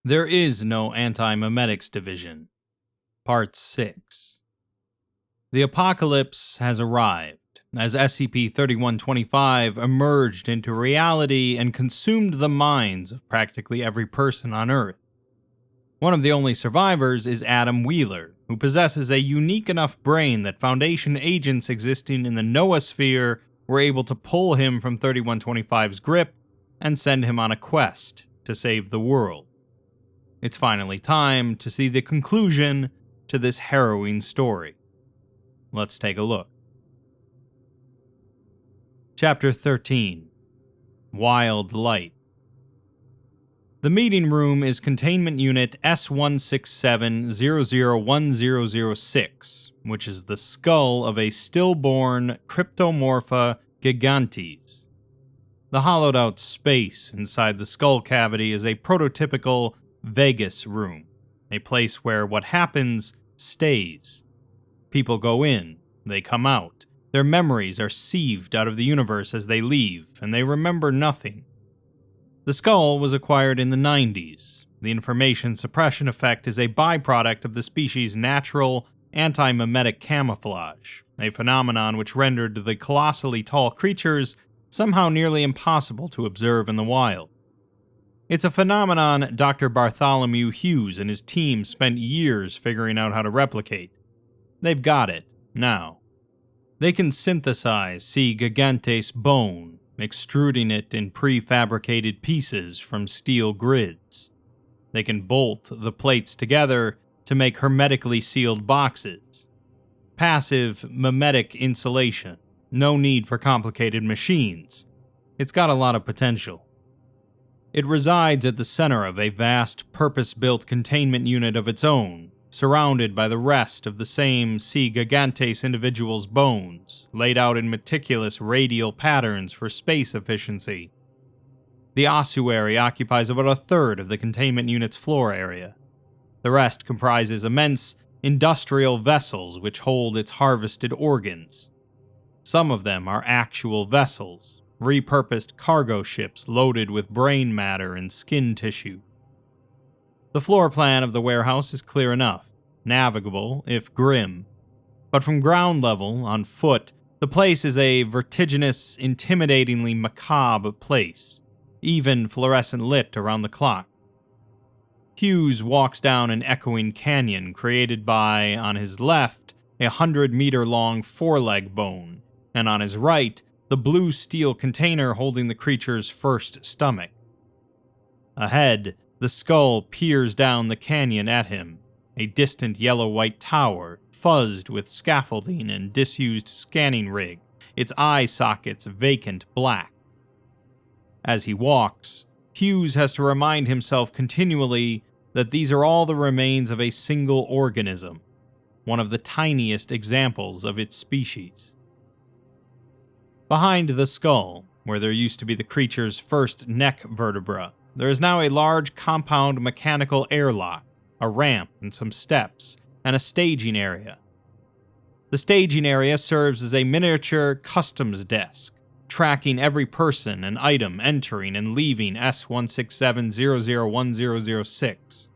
There is no Antimemetics division. Part 6. The apocalypse has arrived, as SCP-3125 emerged into reality and consumed the minds of practically every person on Earth. One of the only survivors is Adam Wheeler, who possesses a unique enough brain that Foundation agents existing in the noosphere were able to pull him from 3125's grip and send him on a quest to save the world. It's finally time to see the conclusion to this harrowing story. Let's take a look. Chapter 13. Wild Light. The meeting room is Containment Unit S167-001006, which is the skull of a stillborn Cryptomorpha gigantes. The hollowed-out space inside the skull cavity is a prototypical Vegas room, a place where what happens stays. People go in, they come out, their memories are sieved out of the universe as they leave, and they remember nothing. The skull was acquired in the 90s. The information suppression effect is a byproduct of the species' natural antimemetic camouflage, a phenomenon which rendered the colossally tall creatures somehow nearly impossible to observe in the wild. It's a phenomenon Dr. Bartholomew Hughes and his team spent years figuring out how to replicate. They've got it, now. They can synthesize C. gigantes bone, extruding it in prefabricated pieces from steel grids. They can bolt the plates together to make hermetically sealed boxes. Passive memetic insulation. No need for complicated machines. It's got a lot of potential. It resides at the center of a vast, purpose-built containment unit of its own, surrounded by the rest of the same C. gigantes individual's bones, laid out in meticulous radial patterns for space efficiency. The ossuary occupies about a third of the containment unit's floor area. The rest comprises immense, industrial vessels which hold its harvested organs. Some of them are actual vessels, repurposed cargo ships loaded with brain matter and skin tissue. The floor plan of the warehouse is clear enough, navigable, if grim. But from ground level, on foot, the place is a vertiginous, intimidatingly macabre place, even fluorescent lit around the clock. Hughes walks down an echoing canyon created by, on his left, 100-meter-long foreleg bone, and on his right, the blue steel container holding the creature's first stomach. Ahead, the skull peers down the canyon at him, a distant yellow-white tower, fuzzed with scaffolding and disused scanning rig, its eye sockets vacant black. As he walks, Hughes has to remind himself continually that these are all the remains of a single organism, one of the tiniest examples of its species. Behind the skull, where there used to be the creature's first neck vertebra, there is now a large compound mechanical airlock, a ramp and some steps, and a staging area. The staging area serves as a miniature customs desk, tracking every person and item entering and leaving S167-001006.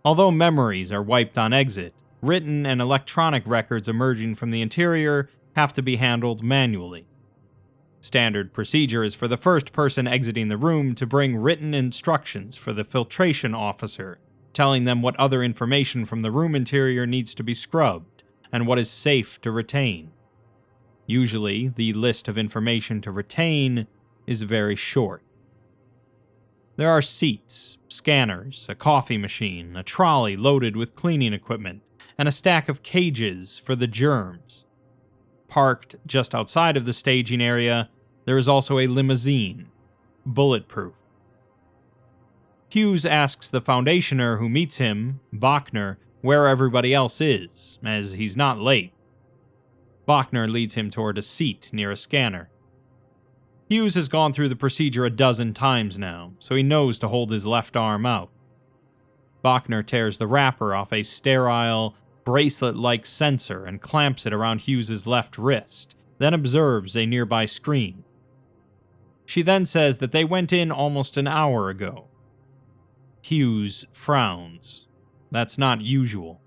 Although memories are wiped on exit, written and electronic records emerging from the interior have to be handled manually. Standard procedure is for the first person exiting the room to bring written instructions for the filtration officer, telling them what other information from the room interior needs to be scrubbed, and what is safe to retain. Usually, the list of information to retain is very short. There are seats, scanners, a coffee machine, a trolley loaded with cleaning equipment, and a stack of cages for the germs. Parked just outside of the staging area, there is also a limousine, bulletproof. Hughes asks the Foundationer who meets him, Bachner, where everybody else is, as he's not late. Bachner leads him toward a seat near a scanner. Hughes has gone through the procedure a dozen times now, so he knows to hold his left arm out. Bachner tears the wrapper off a sterile, bracelet-like sensor and clamps it around Hughes's left wrist, then observes a nearby screen. She then says that they went in almost an hour ago. Hughes frowns. That's not usual.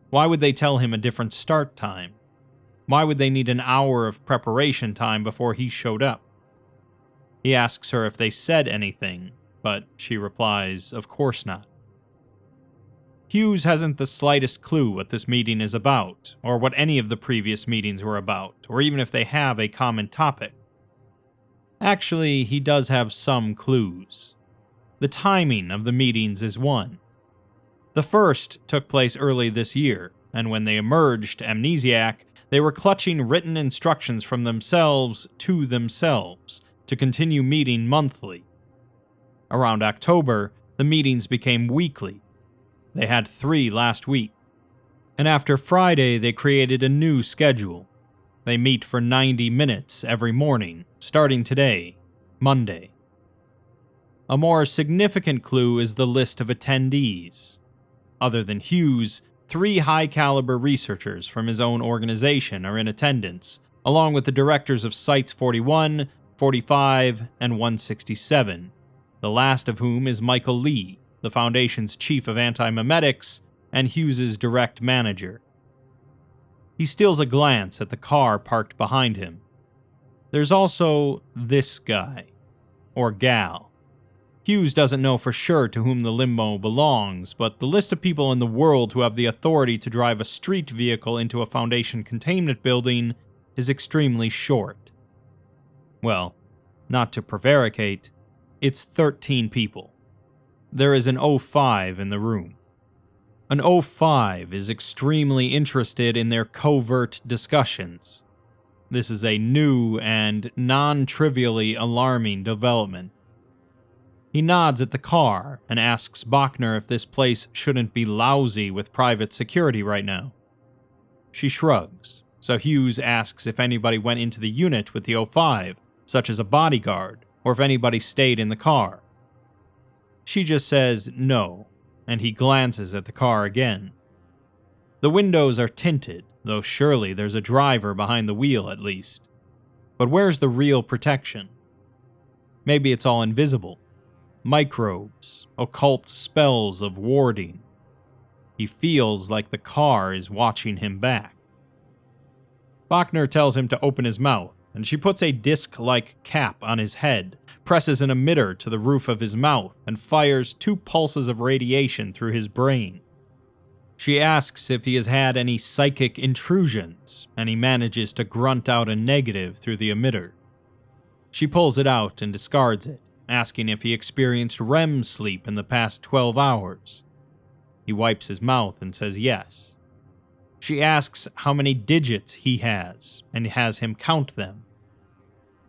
Why would they tell him a different start time? Why would they need an hour of preparation time before he showed up? He asks her if they said anything, but she replies, of course not. Hughes hasn't the slightest clue what this meeting is about, or what any of the previous meetings were about, or even if they have a common topic. Actually, he does have some clues. The timing of the meetings is one. The first took place early this year, and when they emerged amnesiac, they were clutching written instructions from themselves to continue meeting monthly. Around October, the meetings became weekly. They had 3 last week. And after Friday, they created a new schedule. They meet for 90 minutes every morning, starting today, Monday. A more significant clue is the list of attendees. Other than Hughes, 3 high-caliber researchers from his own organization are in attendance, along with the directors of Sites 41, 45, and 167, the last of whom is Michael Lee, the Foundation's chief of Antimemetics and Hughes's direct manager. He steals a glance at the car parked behind him. There's also this guy, or gal. Hughes doesn't know for sure to whom the limo belongs, but the list of people in the world who have the authority to drive a street vehicle into a Foundation containment building is extremely short. Well, not to prevaricate, it's 13 people. There is an 05 in the room. An 05 is extremely interested in their covert discussions. This is a new and non-trivially alarming development. He nods at the car and asks Bachner if this place shouldn't be lousy with private security right now. She shrugs, so Hughes asks if anybody went into the unit with the 05, such as a bodyguard, or if anybody stayed in the car. She just says no, and he glances at the car again. The windows are tinted, though surely there's a driver behind the wheel at least. But where's the real protection? Maybe it's all invisible. Microbes, occult spells of warding. He feels like the car is watching him back. Bachner tells him to open his mouth, and she puts a disc-like cap on his head, presses an emitter to the roof of his mouth, and fires 2 pulses of radiation through his brain. She asks if he has had any psychic intrusions, and he manages to grunt out a negative through the emitter. She pulls it out and discards it, asking if he experienced REM sleep in the past 12 hours. He wipes his mouth and says yes. She asks how many digits he has, and has him count them.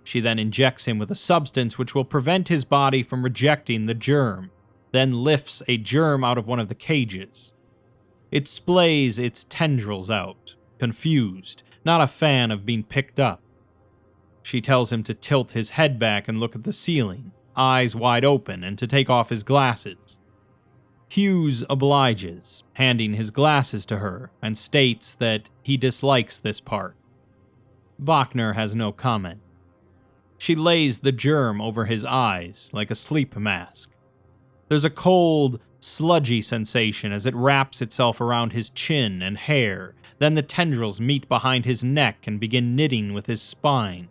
She then injects him with a substance which will prevent his body from rejecting the germ, then lifts a germ out of one of the cages. It splays its tendrils out, confused, not a fan of being picked up. She tells him to tilt his head back and look at the ceiling, eyes wide open, and to take off his glasses. Hughes obliges, handing his glasses to her, and states that he dislikes this part. Bachner has no comment. She lays the germ over his eyes like a sleep mask. There's a cold, sludgy sensation as it wraps itself around his chin and hair, then the tendrils meet behind his neck and begin knitting with his spine.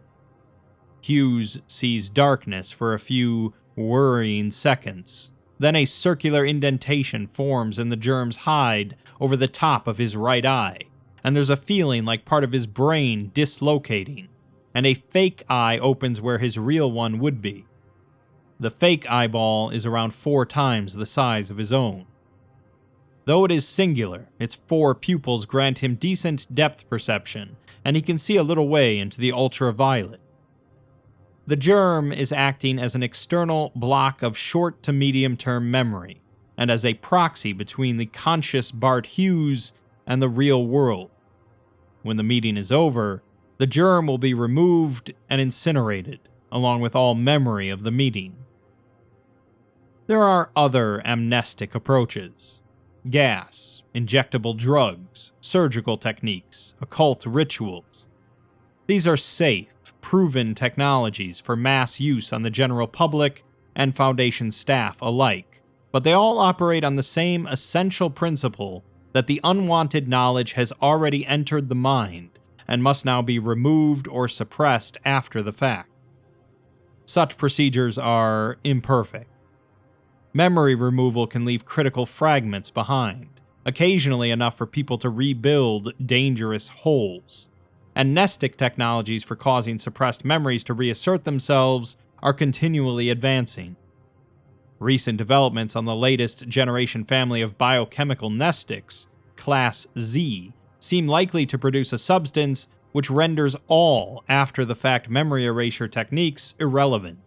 Hughes sees darkness for a few worrying seconds. Then a circular indentation forms in the germ's hide over the top of his right eye, and there's a feeling like part of his brain dislocating, and a fake eye opens where his real one would be. The fake eyeball is around 4 times the size of his own. Though it is singular, its 4 pupils grant him decent depth perception, and he can see a little way into the ultraviolet. The germ is acting as an external block of short to medium-term memory, and as a proxy between the conscious Bart Hughes and the real world. When the meeting is over, the germ will be removed and incinerated, along with all memory of the meeting. There are other amnestic approaches. Gas, injectable drugs, surgical techniques, occult rituals. These are safe, proven technologies for mass use on the general public and Foundation staff alike, but they all operate on the same essential principle that the unwanted knowledge has already entered the mind and must now be removed or suppressed after the fact. Such procedures are imperfect. Memory removal can leave critical fragments behind, occasionally enough for people to rebuild dangerous holes. Amnestic technologies for causing suppressed memories to reassert themselves are continually advancing. Recent developments on the latest generation family of biochemical mnestics, Class Z, seem likely to produce a substance which renders all after-the-fact memory erasure techniques irrelevant.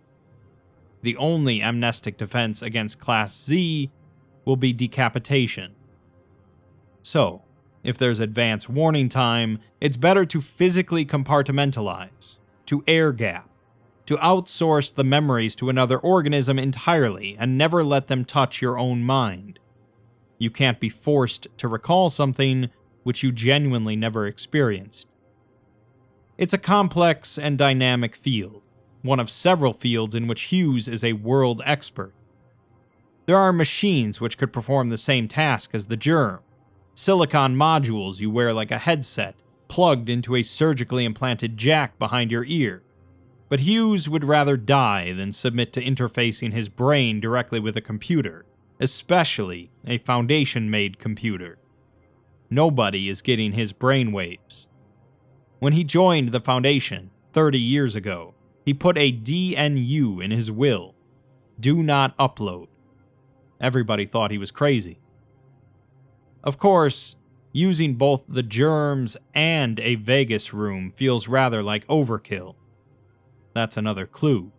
The only amnestic defense against Class Z will be decapitation. So, if there's advance warning time, it's better to physically compartmentalize, to air gap, to outsource the memories to another organism entirely and never let them touch your own mind. You can't be forced to recall something which you genuinely never experienced. It's a complex and dynamic field, one of several fields in which Hughes is a world expert. There are machines which could perform the same task as the germ, silicon modules you wear like a headset, plugged into a surgically implanted jack behind your ear. But Hughes would rather die than submit to interfacing his brain directly with a computer, especially a Foundation-made computer. Nobody is getting his brainwaves. When he joined the Foundation 30 years ago, he put a DNU in his will. Do not upload. Everybody thought he was crazy. Of course, using both the germs and a Vegas room feels rather like overkill. That's another clue.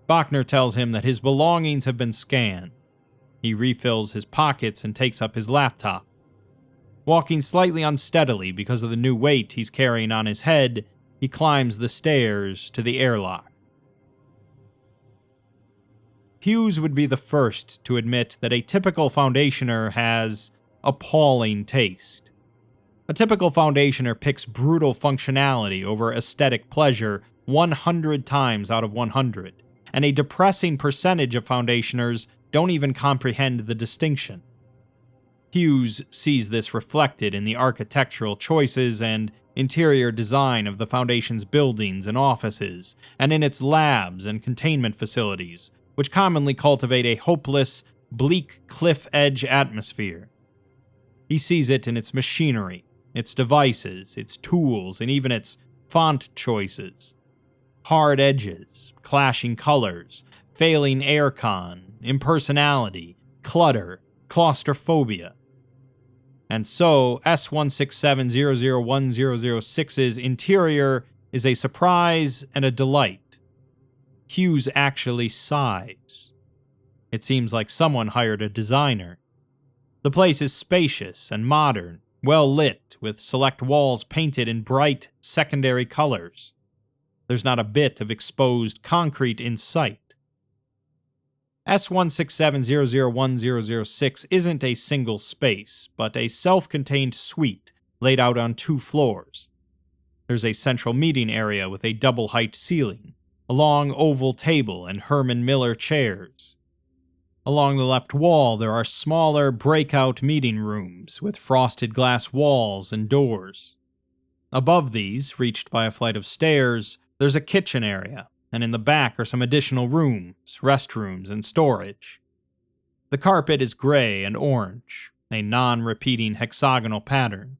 Bachner tells him that his belongings have been scanned. He refills his pockets and takes up his laptop. Walking slightly unsteadily because of the new weight he's carrying on his head, he climbs the stairs to the airlock. Hughes would be the first to admit that a typical Foundationer has appalling taste. A typical Foundationer picks brutal functionality over aesthetic pleasure 100 times out of 100, and a depressing percentage of Foundationers don't even comprehend the distinction. Hughes sees this reflected in the architectural choices and interior design of the Foundation's buildings and offices, and in its labs and containment facilities, which commonly cultivate a hopeless, bleak cliff-edge atmosphere. He sees it in its machinery, its devices, its tools, and even its font choices. Hard edges, clashing colors, failing aircon, impersonality, clutter, claustrophobia. And so, S167001006's interior is a surprise and a delight. Hughes actually sighs. It seems like someone hired a designer. The place is spacious and modern, well lit, with select walls painted in bright secondary colors. There's not a bit of exposed concrete in sight. S167001006 isn't a single space, but a self-contained suite laid out on 2 floors. There's a central meeting area with a double-height ceiling, a long oval table, and Herman Miller chairs. Along the left wall, there are smaller breakout meeting rooms with frosted glass walls and doors. Above these, reached by a flight of stairs, there's a kitchen area, and in the back are some additional rooms, restrooms, and storage. The carpet is gray and orange, a non-repeating hexagonal pattern.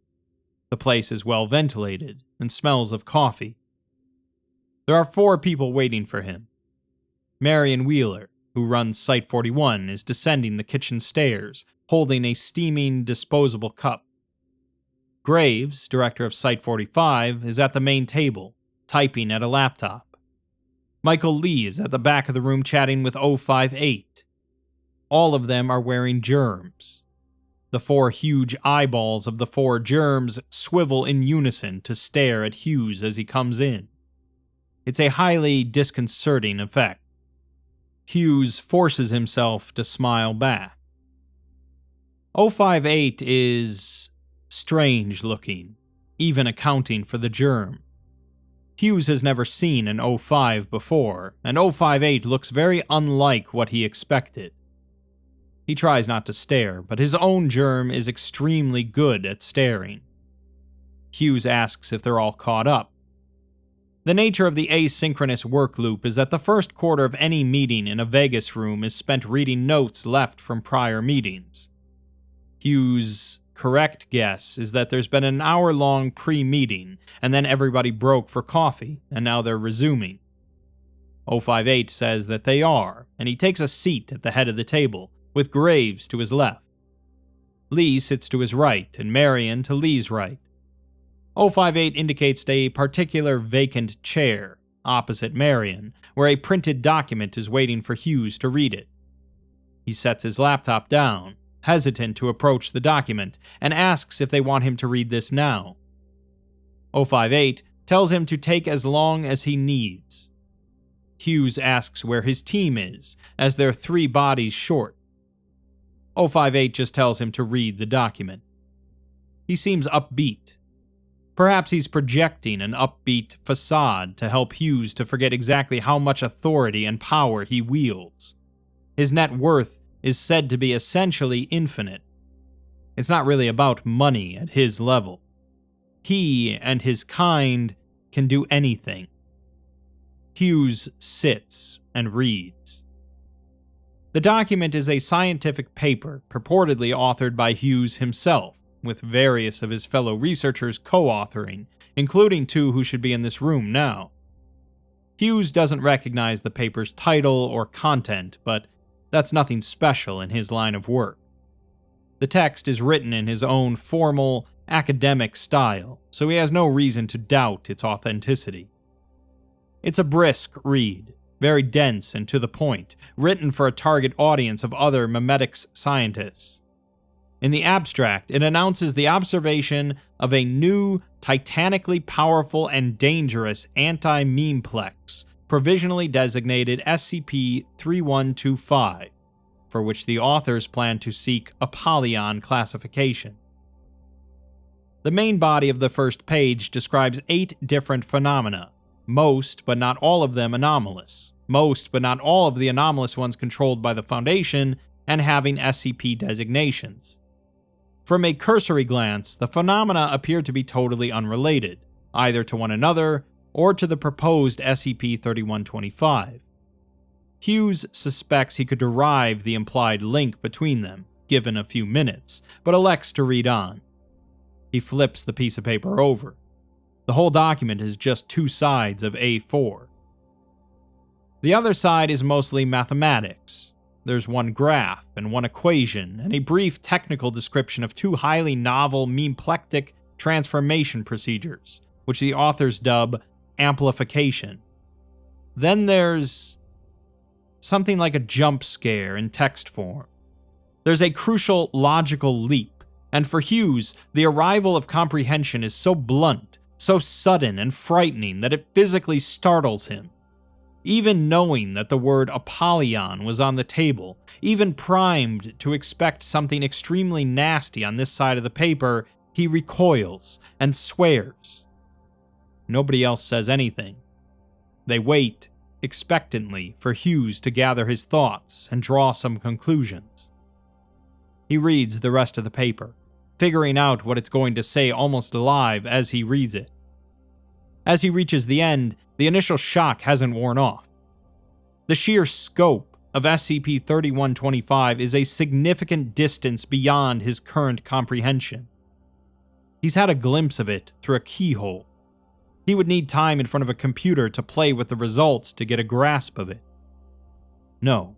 The place is well ventilated and smells of coffee. There are 4 people waiting for him. Marion Wheeler, who runs Site 41, is descending the kitchen stairs, holding a steaming disposable cup. Graves, director of Site 45, is at the main table, typing at a laptop. Michael Lee is at the back of the room chatting with 058. All of them are wearing germs. The 4 huge eyeballs of the 4 germs swivel in unison to stare at Hughes as he comes in. It's a highly disconcerting effect. Hughes forces himself to smile back. 058 is strange looking, even accounting for the germ. Hughes has never seen an 05 before, and 058 looks very unlike what he expected. He tries not to stare, but his own germ is extremely good at staring. Hughes asks if they're all caught up. The nature of the asynchronous work loop is that the first quarter of any meeting in a Vegas room is spent reading notes left from prior meetings. Hughes' correct guess is that there's been an hour-long pre-meeting, and then everybody broke for coffee, and now they're resuming. 058 says that they are, and he takes a seat at the head of the table, with Graves to his left. Lee sits to his right, and Marion to Lee's right. 058 indicates a particular vacant chair, opposite Marion, where a printed document is waiting for Hughes to read it. He sets his laptop down, hesitant to approach the document, and asks if they want him to read this now. 058 tells him to take as long as he needs. Hughes asks where his team is, as they're 3 bodies short. 058 just tells him to read the document. He seems upbeat. Perhaps he's projecting an upbeat facade to help Hughes to forget exactly how much authority and power he wields. His net worth is said to be essentially infinite. It's not really about money at his level. He and his kind can do anything. Hughes sits and reads. The document is a scientific paper purportedly authored by Hughes himself, with various of his fellow researchers co-authoring, including 2 who should be in this room now. Hughes doesn't recognize the paper's title or content, but that's nothing special in his line of work. The text is written in his own formal, academic style, so he has no reason to doubt its authenticity. It's a brisk read, very dense and to the point, written for a target audience of other memetics scientists. In the abstract, it announces the observation of a new, titanically powerful and dangerous anti-memeplex, provisionally designated SCP-3125, for which the authors plan to seek Apollyon classification. The main body of the first page describes 8 different phenomena, most but not all of them anomalous, most but not all of the anomalous ones controlled by the Foundation and having SCP designations. From a cursory glance, the phenomena appear to be totally unrelated, either to one another or to the proposed SCP-3125. Hughes suspects he could derive the implied link between them, given a few minutes, but elects to read on. He flips the piece of paper over. The whole document is just 2 sides of A4. The other side is mostly mathematics. There's 1 graph and 1 equation, and a brief technical description of 2 highly novel memeplectic transformation procedures, which the authors dub amplification. Then there's something like a jump scare in text form. There's a crucial logical leap, and for Hughes, the arrival of comprehension is so blunt, so sudden and frightening that it physically startles him. Even knowing that the word Apollyon was on the table, even primed to expect something extremely nasty on this side of the paper, he recoils and swears. Nobody else says anything. They wait expectantly for Hughes to gather his thoughts and draw some conclusions. He reads the rest of the paper, figuring out what it's going to say almost live as he reads it. As he reaches the end, the initial shock hasn't worn off. The sheer scope of SCP-3125 is a significant distance beyond his current comprehension. He's had a glimpse of it through a keyhole. He would need time in front of a computer to play with the results to get a grasp of it. No,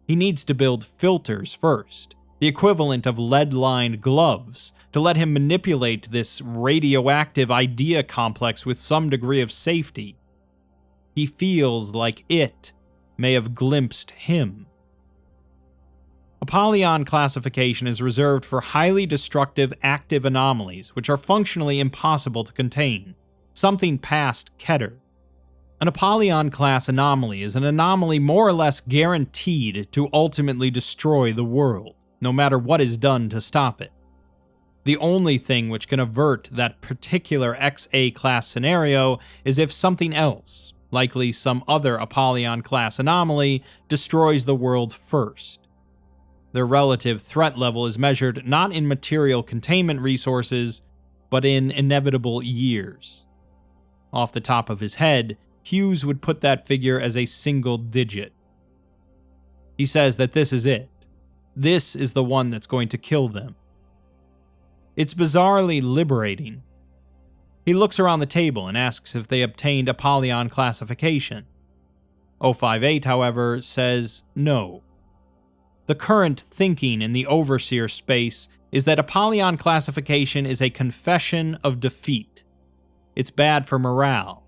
he needs to build filters first, the equivalent of lead-lined gloves, to let him manipulate this radioactive idea complex with some degree of safety. He feels like it may have glimpsed him. Apollyon classification is reserved for highly destructive active anomalies which are functionally impossible to contain, something past Keter. An Apollyon-class anomaly is an anomaly more or less guaranteed to ultimately destroy the world, no matter what is done to stop it. The only thing which can avert that particular XA-class scenario is if something else, likely some other Apollyon-class anomaly, destroys the world first. Their relative threat level is measured not in material containment resources, but in inevitable years. Off the top of his head, Hughes would put that figure as a single digit. He says that this is it. This is the one that's going to kill them. It's bizarrely liberating. He looks around the table and asks if they obtained Apollyon classification. 058, however, says no. The current thinking in the Overseer space is that Apollyon classification is a confession of defeat. It's bad for morale.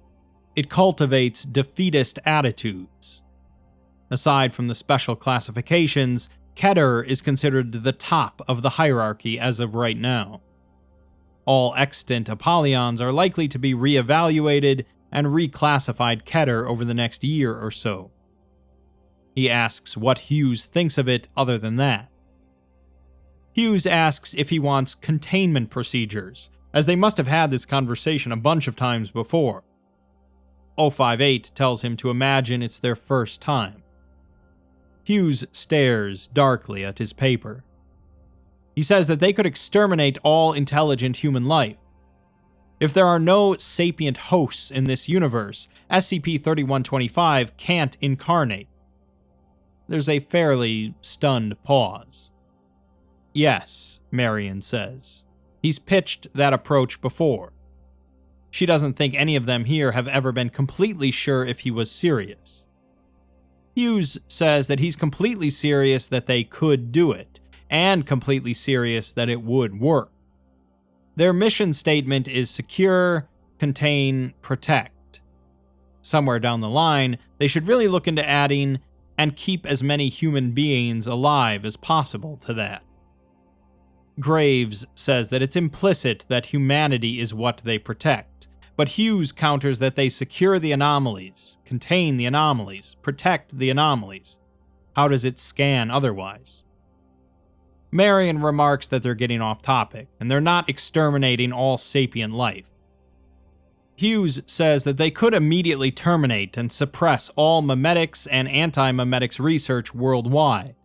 It cultivates defeatist attitudes. Aside from the special classifications, Keter is considered the top of the hierarchy as of right now. All extant Apollons are likely to be re-evaluated and reclassified Keter over the next year or so. He asks what Hughes thinks of it other than that. Hughes asks if he wants containment procedures, as they must have had this conversation a bunch of times before. 058 tells him to imagine it's their first time. Hughes stares darkly at his paper. He says that they could exterminate all intelligent human life. If there are no sapient hosts in this universe, SCP-3125 can't incarnate. There's a fairly stunned pause. Yes, Marion says. He's pitched that approach before. She doesn't think any of them here have ever been completely sure if he was serious. Hughes says that he's completely serious that they could do it, and completely serious that it would work. Their mission statement is secure, contain, protect. Somewhere down the line, they should really look into adding and keep as many human beings alive as possible to that. Graves says that it's implicit that humanity is what they protect, but Hughes counters that they secure the anomalies, contain the anomalies, protect the anomalies. How does it scan otherwise? Marion remarks that they're getting off topic, and they're not exterminating all sapient life. Hughes says that they could immediately terminate and suppress all memetics and antimemetics research worldwide.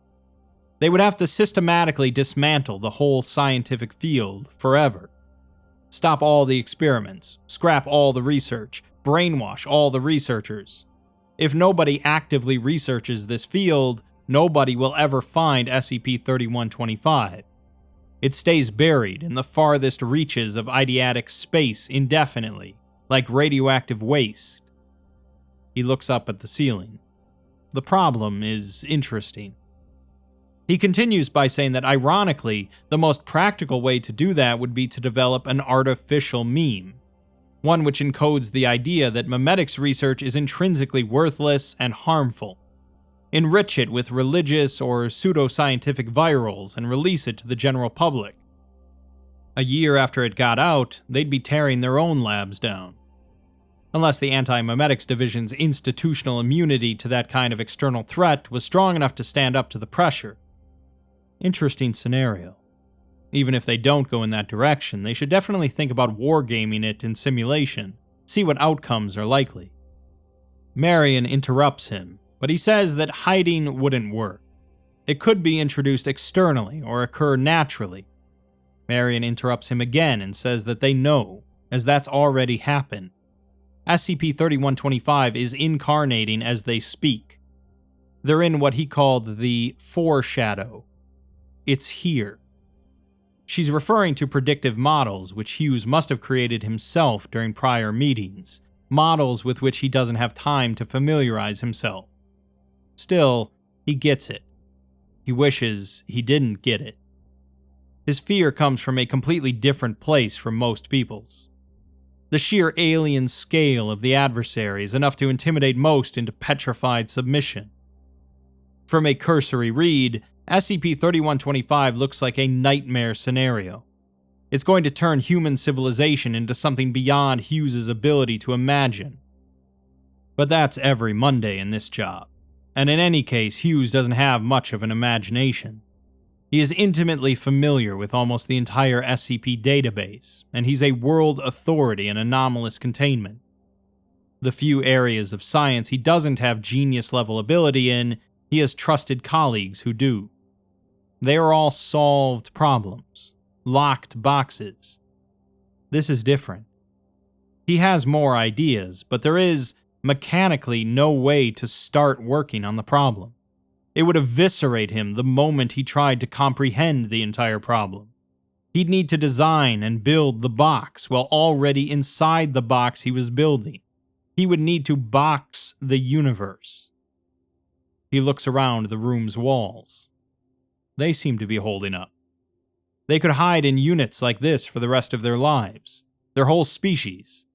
They would have to systematically dismantle the whole scientific field forever. Stop all the experiments, scrap all the research, brainwash all the researchers. If nobody actively researches this field, nobody will ever find SCP-3125. It stays buried in the farthest reaches of eidetic space indefinitely, like radioactive waste. He looks up at the ceiling. The problem is interesting. He continues by saying that, ironically, the most practical way to do that would be to develop an artificial meme, one which encodes the idea that memetics research is intrinsically worthless and harmful. Enrich it with religious or pseudoscientific virals and release it to the general public. A year after it got out, they'd be tearing their own labs down. Unless the Antimemetics Division's institutional immunity to that kind of external threat was strong enough to stand up to the pressure. Interesting scenario. Even if they don't go in that direction, they should definitely think about wargaming it in simulation, see what outcomes are likely. Marion interrupts him, but he says that hiding wouldn't work. It could be introduced externally or occur naturally. Marion interrupts him again and says that they know, as that's already happened. SCP-3125 is incarnating as they speak. They're in what he called the foreshadow. It's here. She's referring to predictive models, which Hughes must have created himself during prior meetings, models with which he doesn't have time to familiarize himself. Still, he gets it. He wishes he didn't get it. His fear comes from a completely different place from most people's. The sheer alien scale of the adversary is enough to intimidate most into petrified submission. From a cursory read, SCP-3125 looks like a nightmare scenario. It's going to turn human civilization into something beyond Hughes' ability to imagine. But that's every Monday in this job. And in any case, Hughes doesn't have much of an imagination. He is intimately familiar with almost the entire SCP database, and he's a world authority in anomalous containment. The few areas of science he doesn't have genius-level ability in, he has trusted colleagues who do. They are all solved problems, locked boxes. This is different. He has more ideas, but there is, mechanically, no way to start working on the problem. It would eviscerate him the moment he tried to comprehend the entire problem. He'd need to design and build the box while already inside the box he was building. He would need to box the universe. He looks around the room's walls. They seem to be holding up. They could hide in units like this for the rest of their lives, their whole species,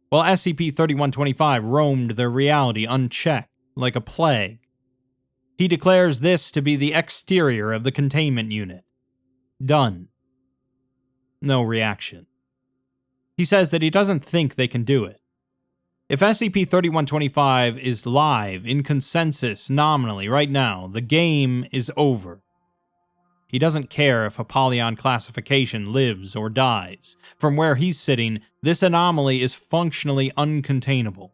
while SCP-3125 roamed their reality unchecked, like a plague. He declares this to be the exterior of the containment unit. Done. No reaction. He says that he doesn't think they can do it. If SCP-3125 is live in consensus nominally right now, the game is over. He doesn't care if Apollyon classification lives or dies. From where he's sitting, this anomaly is functionally uncontainable.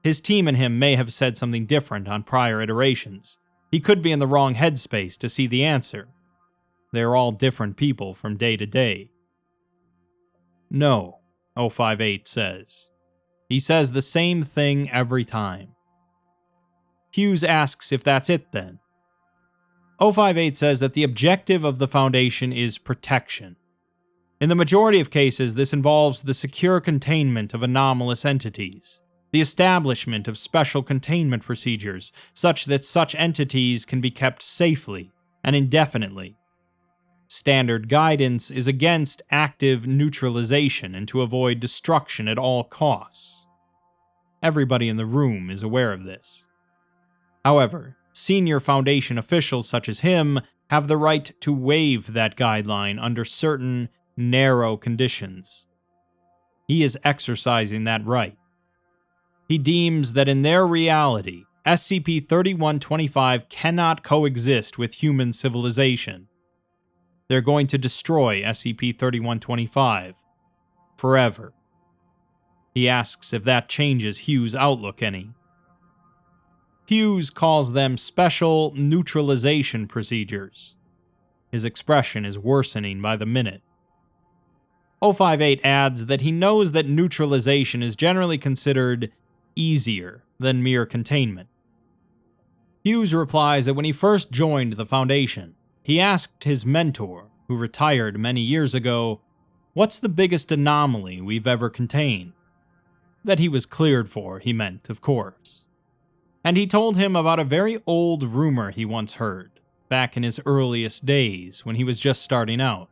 His team and him may have said something different on prior iterations. He could be in the wrong headspace to see the answer. They're all different people from day to day. No, 058 says. He says the same thing every time. Hughes asks if that's it then. 058 says that the objective of the Foundation is protection. In the majority of cases, this involves the secure containment of anomalous entities, the establishment of special containment procedures such that such entities can be kept safely and indefinitely. Standard guidance is against active neutralization and to avoid destruction at all costs. Everybody in the room is aware of this. However, senior Foundation officials such as him have the right to waive that guideline under certain narrow conditions. He is exercising that right. He deems that in their reality, SCP-3125 cannot coexist with human civilization. They're going to destroy SCP-3125 forever. He asks if that changes Hughes' outlook any. Hughes calls them special neutralization procedures. His expression is worsening by the minute. 058 adds that he knows that neutralization is generally considered easier than mere containment. Hughes replies that when he first joined the Foundation, he asked his mentor, who retired many years ago, "What's the biggest anomaly we've ever contained?" That he was cleared for, he meant, of course. And he told him about a very old rumor he once heard, back in his earliest days when he was just starting out.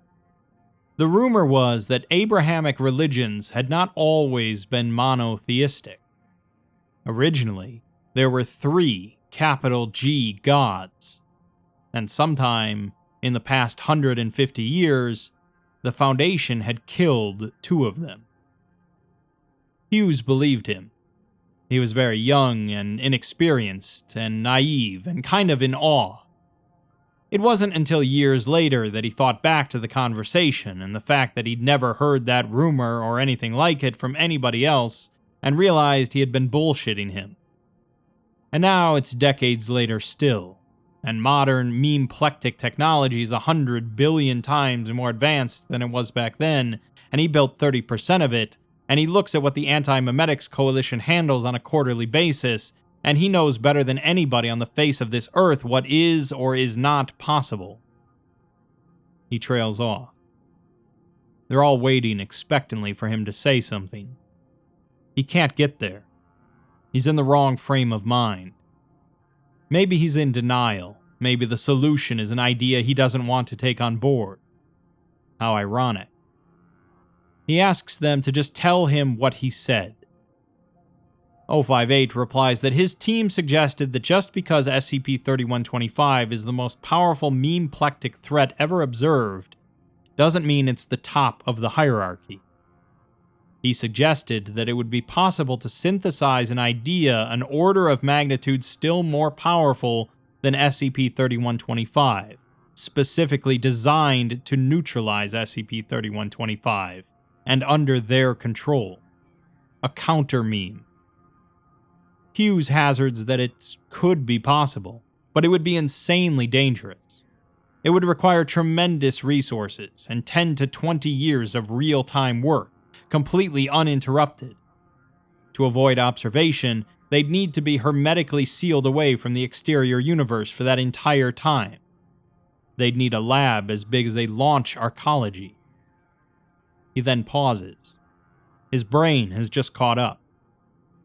The rumor was that Abrahamic religions had not always been monotheistic. Originally, there were 3 capital G gods, and sometime in the past 150 years, the Foundation had killed 2 of them. Hughes believed him. He was very young and inexperienced and naive and kind of in awe. It wasn't until years later that he thought back to the conversation and the fact that he'd never heard that rumor or anything like it from anybody else and realized he had been bullshitting him. And now it's decades later still, and modern meme-plectic technology is 100 billion times more advanced than it was back then, and he built 30% of it, and he looks at what the Antimemetics Coalition handles on a quarterly basis, and he knows better than anybody on the face of this earth what is or is not possible. He trails off. They're all waiting expectantly for him to say something. He can't get there. He's in the wrong frame of mind. Maybe he's in denial. Maybe the solution is an idea he doesn't want to take on board. How ironic. He asks them to just tell him what he said. 058 replies that his team suggested that just because SCP-3125 is the most powerful meme-plectic threat ever observed, doesn't mean it's the top of the hierarchy. He suggested that it would be possible to synthesize an idea an order of magnitude still more powerful than SCP-3125, specifically designed to neutralize SCP-3125, and under their control. A counter-meme. Hughes hazards that it could be possible, but it would be insanely dangerous. It would require tremendous resources and 10 to 20 years of real-time work, completely uninterrupted. To avoid observation, they'd need to be hermetically sealed away from the exterior universe for that entire time. They'd need a lab as big as a launch arcology. He then pauses. His brain has just caught up.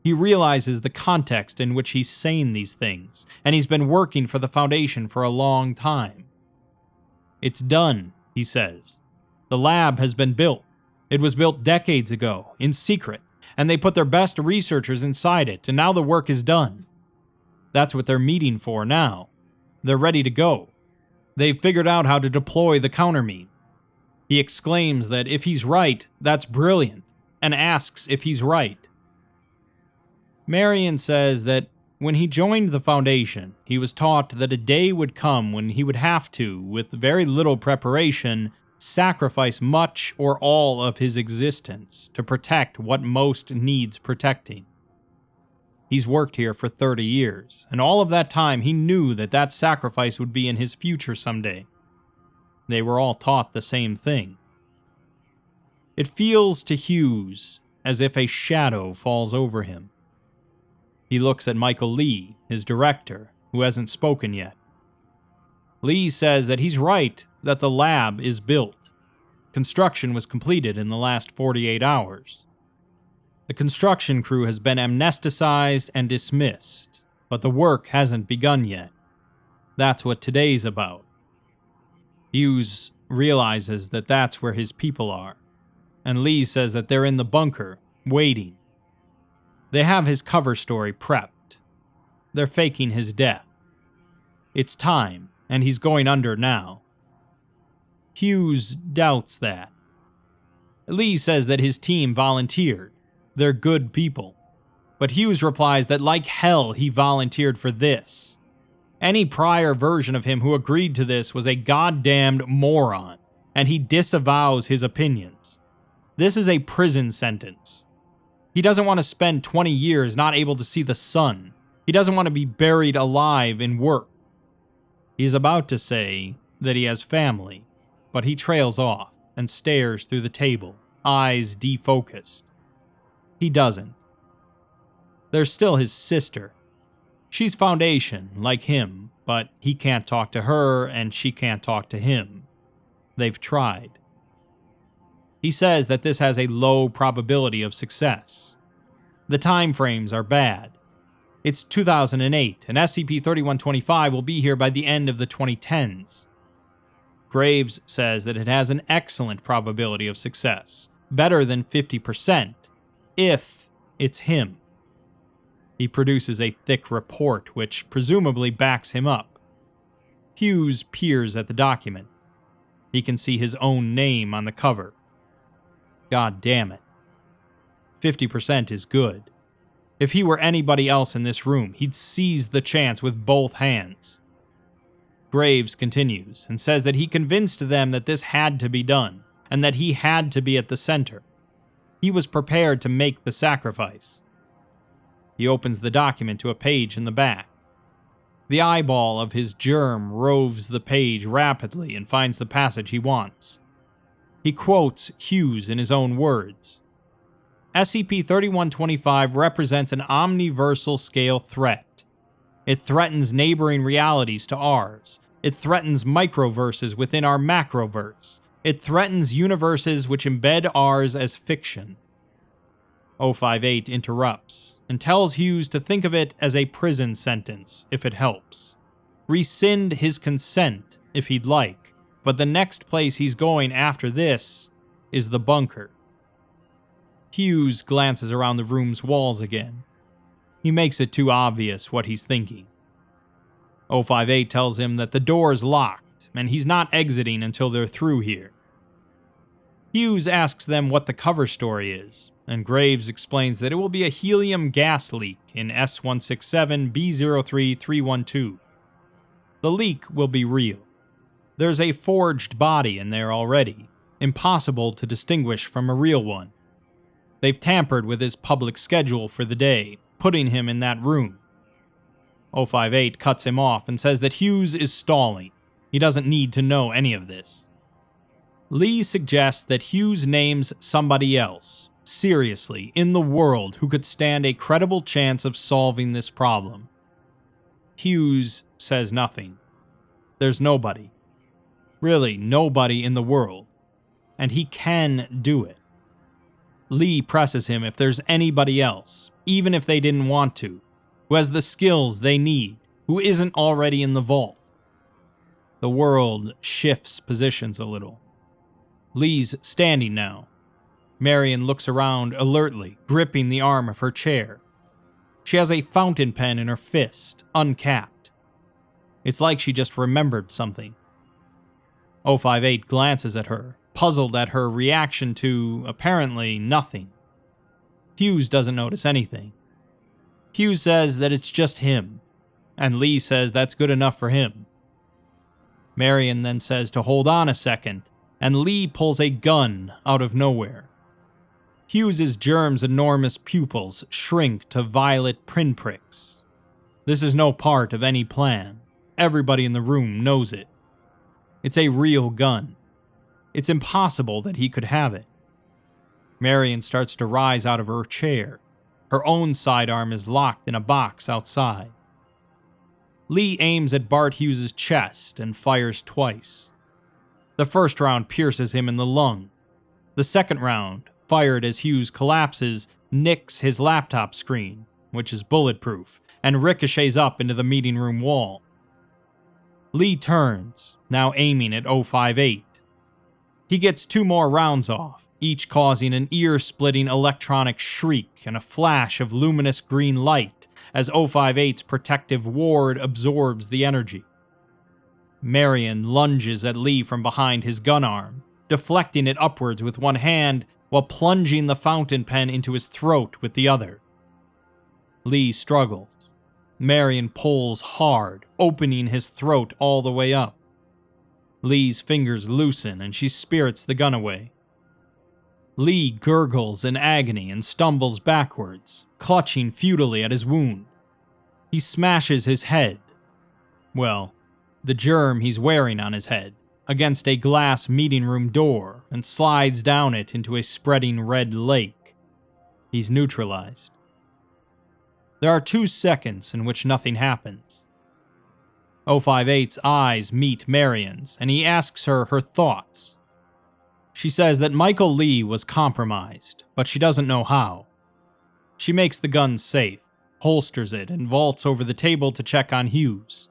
He realizes the context in which he's saying these things, and he's been working for the Foundation for a long time. "It's done," he says. "The lab has been built. It was built decades ago, in secret, and they put their best researchers inside it, and now the work is done. That's what they're meeting for now. They're ready to go. They've figured out how to deploy the countermean." He exclaims that if he's right, that's brilliant, and asks if he's right. Marion says that when he joined the Foundation, he was taught that a day would come when he would have to, with very little preparation, sacrifice much or all of his existence to protect what most needs protecting. He's worked here for 30 years, and all of that time he knew that that sacrifice would be in his future someday. They were all taught the same thing. It feels to Hughes as if a shadow falls over him. He looks at Michael Lee, his director, who hasn't spoken yet. Lee says that he's right that the lab is built. Construction was completed in the last 48 hours. The construction crew has been amnesticized and dismissed, but the work hasn't begun yet. That's what today's about. Hughes realizes that that's where his people are, and Lee says that they're in the bunker, waiting. They have his cover story prepped. They're faking his death. It's time, and he's going under now. Hughes doubts that. Lee says that his team volunteered. They're good people. But Hughes replies that like hell he volunteered for this. Any prior version of him who agreed to this was a goddamned moron, and he disavows his opinions. This is a prison sentence. He doesn't want to spend 20 years not able to see the sun. He doesn't want to be buried alive in work. He's about to say that he has family, but he trails off and stares through the table, eyes defocused. He doesn't. There's still his sister. She's Foundation, like him, but he can't talk to her and she can't talk to him. They've tried. He says that this has a low probability of success. The time frames are bad. It's 2008, and SCP-3125 will be here by the end of the 2010s. Graves says that it has an excellent probability of success, better than 50%, if it's him. He produces a thick report which presumably backs him up. Hughes peers at the document. He can see his own name on the cover. God damn it. 50% is good. If he were anybody else in this room, he'd seize the chance with both hands. Graves continues and says that he convinced them that this had to be done, and that he had to be at the center. He was prepared to make the sacrifice. He opens the document to a page in the back. The eyeball of his germ roves the page rapidly and finds the passage he wants. He quotes Hughes in his own words. SCP-3125 represents an omniversal scale threat. It threatens neighboring realities to ours. It threatens microverses within our macroverse. It threatens universes which embed ours as fiction. 058 interrupts and tells Hughes to think of it as a prison sentence, if it helps. Rescind his consent, if he'd like, but the next place he's going after this is the bunker. Hughes glances around the room's walls again. He makes it too obvious what he's thinking. 058 tells him that the door's locked, and he's not exiting until they're through here. Hughes asks them what the cover story is, and Graves explains that it will be a helium gas leak in S167B03312. The leak will be real. There's a forged body in there already, impossible to distinguish from a real one. They've tampered with his public schedule for the day, putting him in that room. 058 cuts him off and says that Hughes is stalling. He doesn't need to know any of this. Lee suggests that Hughes names somebody else, seriously, in the world who could stand a credible chance of solving this problem. Hughes says nothing. There's nobody. Really, nobody in the world. And he can do it. Lee presses him if there's anybody else, even if they didn't want to, who has the skills they need, who isn't already in the vault. The world shifts positions a little. Lee's standing now. Marion looks around alertly, gripping the arm of her chair. She has a fountain pen in her fist, uncapped. It's like she just remembered something. 058 glances at her, puzzled at her reaction to, apparently, nothing. Hughes doesn't notice anything. Hughes says that it's just him, and Lee says that's good enough for him. Marion then says to hold on a second, and Lee pulls a gun out of nowhere. Hughes's germ's enormous pupils shrink to violet pinpricks. This is no part of any plan. Everybody in the room knows it. It's a real gun. It's impossible that he could have it. Marion starts to rise out of her chair. Her own sidearm is locked in a box outside. Lee aims at Bart Hughes's chest and fires twice. The first round pierces him in the lung. The second round, fired as Hughes collapses, nicks his laptop screen, which is bulletproof, and ricochets up into the meeting room wall. Lee turns, now aiming at 058. He gets 2 more rounds off, each causing an ear-splitting electronic shriek and a flash of luminous green light as 058's protective ward absorbs the energy. Marion lunges at Lee from behind his gun arm, deflecting it upwards with one hand while plunging the fountain pen into his throat with the other. Lee struggles. Marion pulls hard, opening his throat all the way up. Lee's fingers loosen and she spirits the gun away. Lee gurgles in agony and stumbles backwards, clutching futilely at his wound. He smashes his head. Well, the germ he's wearing on his head, against a glass meeting room door and slides down it into a spreading red lake. He's neutralized. There are 2 seconds in which nothing happens. 058's eyes meet Marion's, and he asks her thoughts. She says that Michael Lee was compromised, but she doesn't know how. She makes the gun safe, holsters it, and vaults over the table to check on Hughes.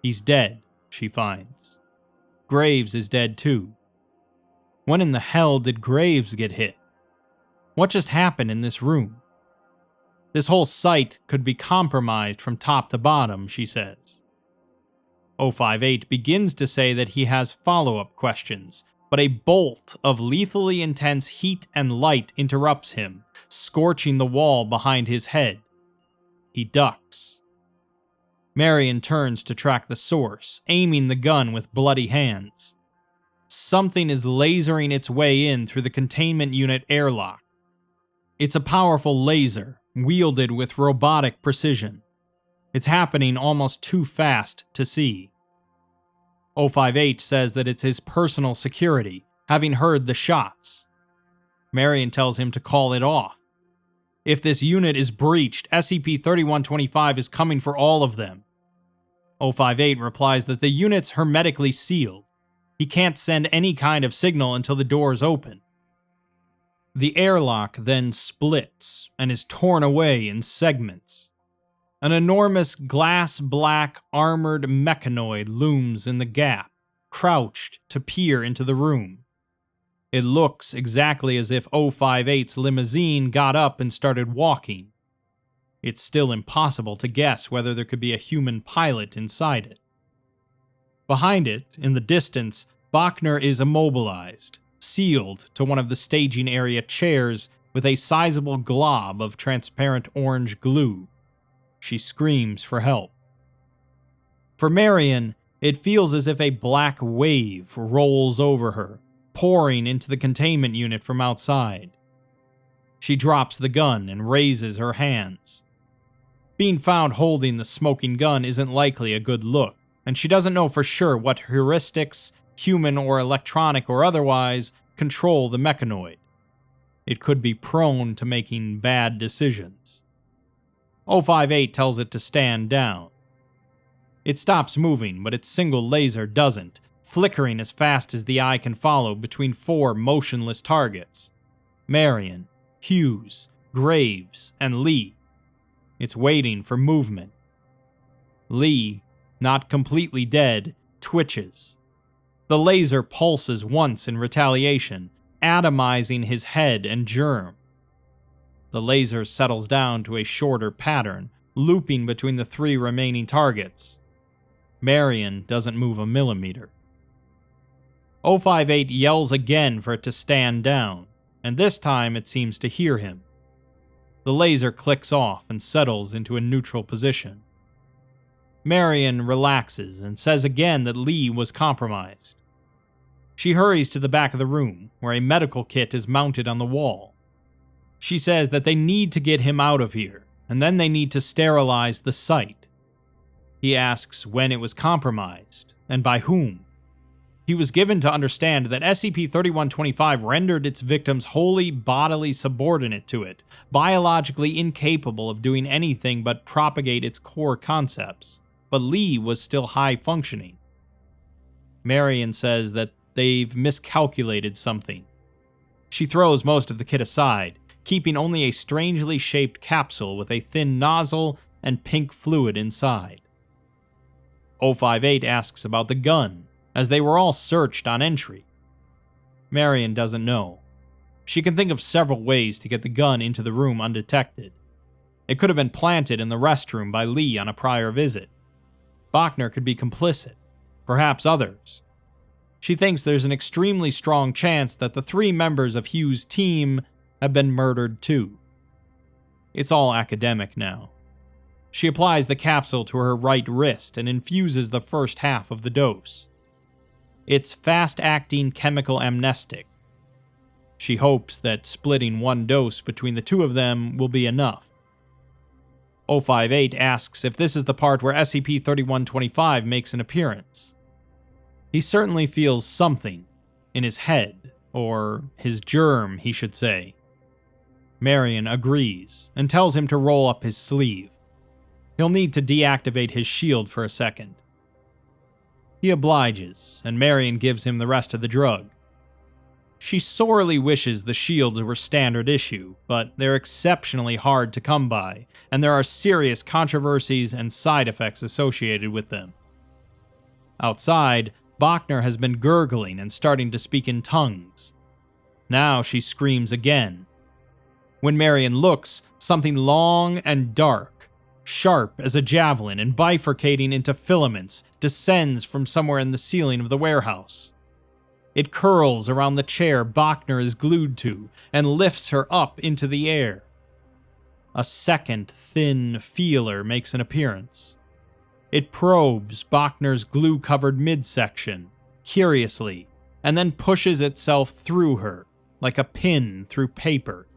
He's dead, she finds. Graves is dead too. When in the hell did Graves get hit? What just happened in this room? This whole site could be compromised from top to bottom, she says. 058 begins to say that he has follow-up questions, but a bolt of lethally intense heat and light interrupts him, scorching the wall behind his head. He ducks. Marion turns to track the source, aiming the gun with bloody hands. Something is lasering its way in through the containment unit airlock. It's a powerful laser, wielded with robotic precision. It's happening almost too fast to see. 058 says that it's his personal security, having heard the shots. Marion tells him to call it off. If this unit is breached, SCP-3125 is coming for all of them. 058 replies that the unit's hermetically sealed. He can't send any kind of signal until the doors open. The airlock then splits and is torn away in segments. An enormous glass-black armored mechanoid looms in the gap, crouched to peer into the room. It looks exactly as if 058's limousine got up and started walking. It's still impossible to guess whether there could be a human pilot inside it. Behind it, in the distance, Bachner is immobilized, sealed to one of the staging area chairs with a sizable glob of transparent orange glue. She screams for help. For Marion, it feels as if a black wave rolls over her, pouring into the containment unit from outside. She drops the gun and raises her hands. Being found holding the smoking gun isn't likely a good look. and she doesn't know for sure what heuristics, human or electronic or otherwise, control the mechanoid. It could be prone to making bad decisions. 058 tells it to stand down. It stops moving, but its single laser doesn't, flickering as fast as the eye can follow between 4 motionless targets: Marion, Hughes, Graves, and Lee. It's waiting for movement. Lee, not completely dead, twitches. The laser pulses once in retaliation, atomizing his head and germ. The laser settles down to a shorter pattern, looping between the 3 remaining targets. Marion doesn't move a millimeter. 058 yells again for it to stand down, and this time it seems to hear him. The laser clicks off and settles into a neutral position. Marion relaxes and says again that Lee was compromised. She hurries to the back of the room, where a medical kit is mounted on the wall. She says that they need to get him out of here, and then they need to sterilize the site. He asks when it was compromised, and by whom. He was given to understand that SCP-3125 rendered its victims wholly bodily subordinate to it, biologically incapable of doing anything but propagate its core concepts, but Lee was still high-functioning. Marion says that they've miscalculated something. She throws most of the kit aside, keeping only a strangely shaped capsule with a thin nozzle and pink fluid inside. 058 asks about the gun, as they were all searched on entry. Marion doesn't know. She can think of several ways to get the gun into the room undetected. It could have been planted in the restroom by Lee on a prior visit. Bachner could be complicit, perhaps others. She thinks there's an extremely strong chance that the 3 members of Hughes' team have been murdered too. It's all academic now. She applies the capsule to her right wrist and infuses the first half of the dose. It's fast-acting chemical amnestic. She hopes that splitting 1 dose between the 2 of them will be enough. 058 asks if this is the part where SCP-3125 makes an appearance. He certainly feels something in his head, or his germ, he should say. Marion agrees and tells him to roll up his sleeve. He'll need to deactivate his shield for a second. He obliges, and Marion gives him the rest of the drug. She sorely wishes the shields were standard issue, but they're exceptionally hard to come by, and there are serious controversies and side effects associated with them. Outside, Bachner has been gurgling and starting to speak in tongues. Now she screams again. When Marion looks, something long and dark, sharp as a javelin and bifurcating into filaments, descends from somewhere in the ceiling of the warehouse. It curls around the chair Bachner is glued to and lifts her up into the air. A second thin feeler makes an appearance. It probes Bachner's glue-covered midsection, curiously, and then pushes itself through her, like a pin through paper.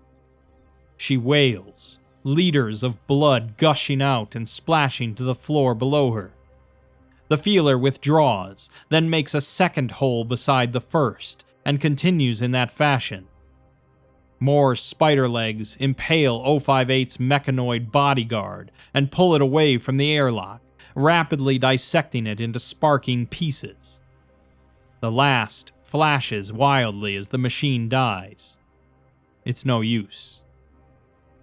She wails, liters of blood gushing out and splashing to the floor below her. The feeler withdraws, then makes a second hole beside the first, and continues in that fashion. More spider legs impale 058's mechanoid bodyguard and pull it away from the airlock, rapidly dissecting it into sparking pieces. The last flashes wildly as the machine dies. It's no use.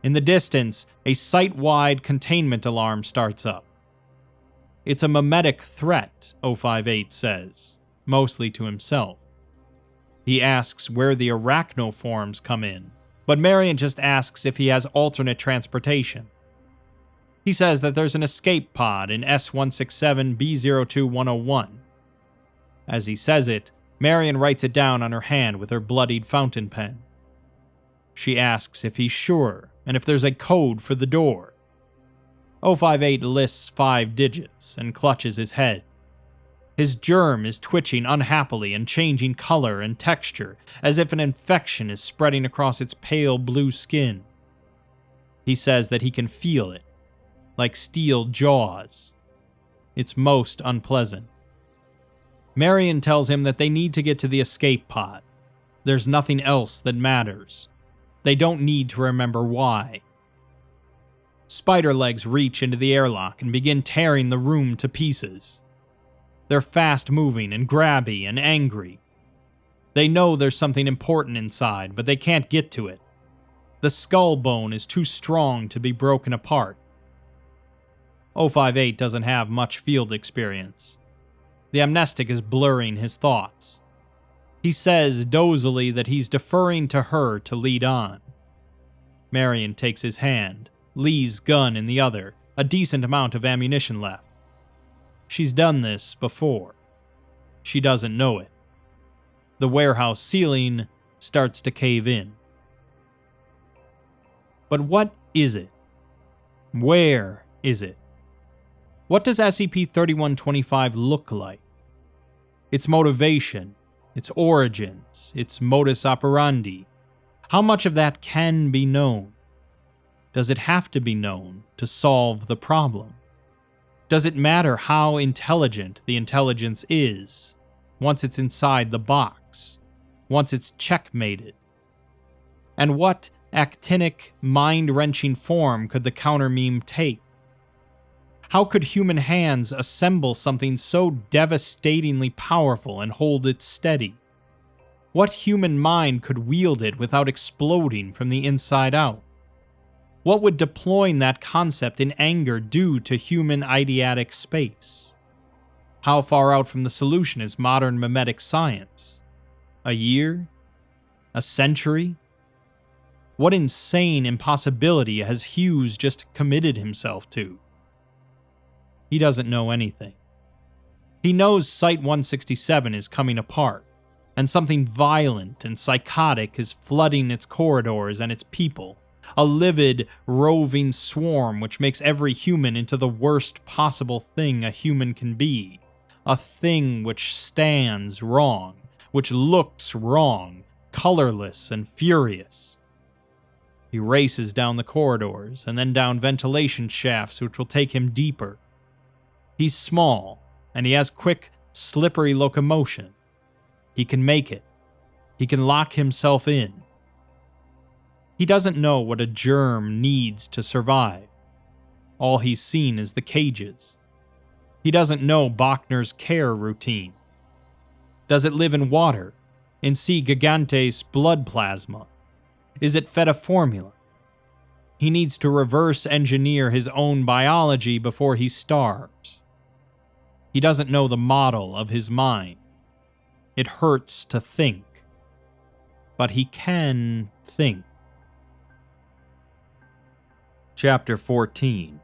In the distance, a site-wide containment alarm starts up. It's a memetic threat, 058 says, mostly to himself. He asks where the arachnoforms come in, but Marion just asks if he has alternate transportation. He says that there's an escape pod in S167B02101. As he says it, Marion writes it down on her hand with her bloodied fountain pen. She asks if he's sure, and if there's a code for the door. 058 lists 5 digits and clutches his head. His germ is twitching unhappily and changing color and texture, as if an infection is spreading across its pale blue skin. He says that he can feel it, like steel jaws. It's most unpleasant. Marion tells him that they need to get to the escape pod. There's nothing else that matters. They don't need to remember why. Spider legs reach into the airlock and begin tearing the room to pieces. They're fast-moving and grabby and angry. They know there's something important inside, but they can't get to it. The skull bone is too strong to be broken apart. 058 doesn't have much field experience. The amnestic is blurring his thoughts. He says dozily that he's deferring to her to lead on. Marion takes his hand, Lee's gun in the other, a decent amount of ammunition left. She's done this before. She doesn't know it. The warehouse ceiling starts to cave in. But what is it? Where is it? What does SCP-3125 look like? Its motivation, its origins, its modus operandi. How much of that can be known? Does it have to be known to solve the problem? Does it matter how intelligent the intelligence is once it's inside the box, once it's checkmated? And what actinic, mind-wrenching form could the counter-meme take? How could human hands assemble something so devastatingly powerful and hold it steady? What human mind could wield it without exploding from the inside out? What would deploying that concept in anger do to human eidetic space? How far out from the solution is modern memetic science? A year? A century? What insane impossibility has Hughes just committed himself to? He doesn't know anything. He knows Site-167 is coming apart, and something violent and psychotic is flooding its corridors and its people. A livid, roving swarm which makes every human into the worst possible thing a human can be. A thing which stands wrong, which looks wrong, colorless and furious. He races down the corridors and then down ventilation shafts which will take him deeper. He's small, and he has quick, slippery locomotion. He can make it. He can lock himself in. He doesn't know what a germ needs to survive. All he's seen is the cages. He doesn't know Bachner's care routine. Does it live in water, in C. gigante's blood plasma? Is it fed a formula? He needs to reverse engineer his own biology before he starves. He doesn't know the model of his mind. It hurts to think. But he can think. Chapter 14.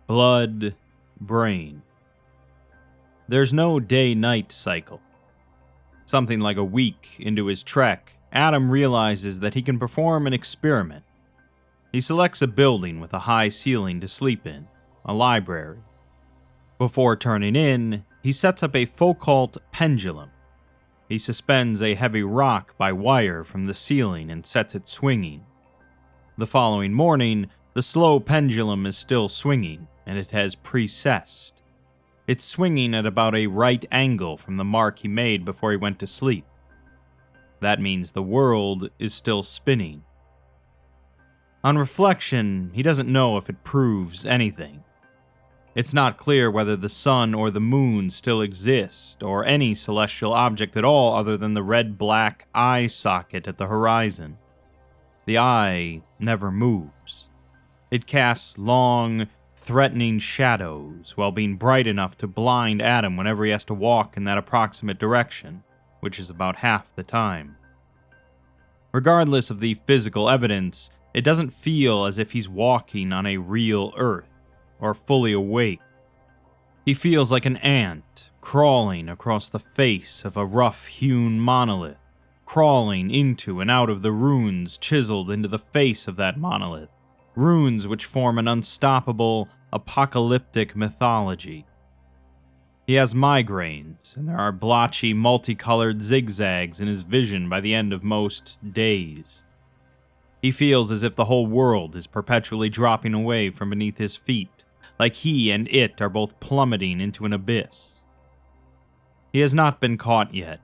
Blood, Brain. There's no day-night cycle. Something like a week into his trek, Adam realizes that he can perform an experiment. He selects a building with a high ceiling to sleep in, a library. Before turning in, he sets up a Foucault pendulum. He suspends a heavy rock by wire from the ceiling and sets it swinging. The following morning, the slow pendulum is still swinging, and it has precessed. It's swinging at about a right angle from the mark he made before he went to sleep. That means the world is still spinning. On reflection, he doesn't know if it proves anything. It's not clear whether the sun or the moon still exist, or any celestial object at all other than the red-black eye socket at the horizon. The eye never moves. It casts long, threatening shadows while being bright enough to blind Adam whenever he has to walk in that approximate direction, which is about half the time. Regardless of the physical evidence, it doesn't feel as if he's walking on a real Earth, or fully awake. He feels like an ant crawling across the face of a rough-hewn monolith, crawling into and out of the runes chiseled into the face of that monolith. Runes which form an unstoppable, apocalyptic mythology. He has migraines, and there are blotchy, multicolored zigzags in his vision by the end of most days. He feels as if the whole world is perpetually dropping away from beneath his feet, like he and it are both plummeting into an abyss. He has not been caught yet.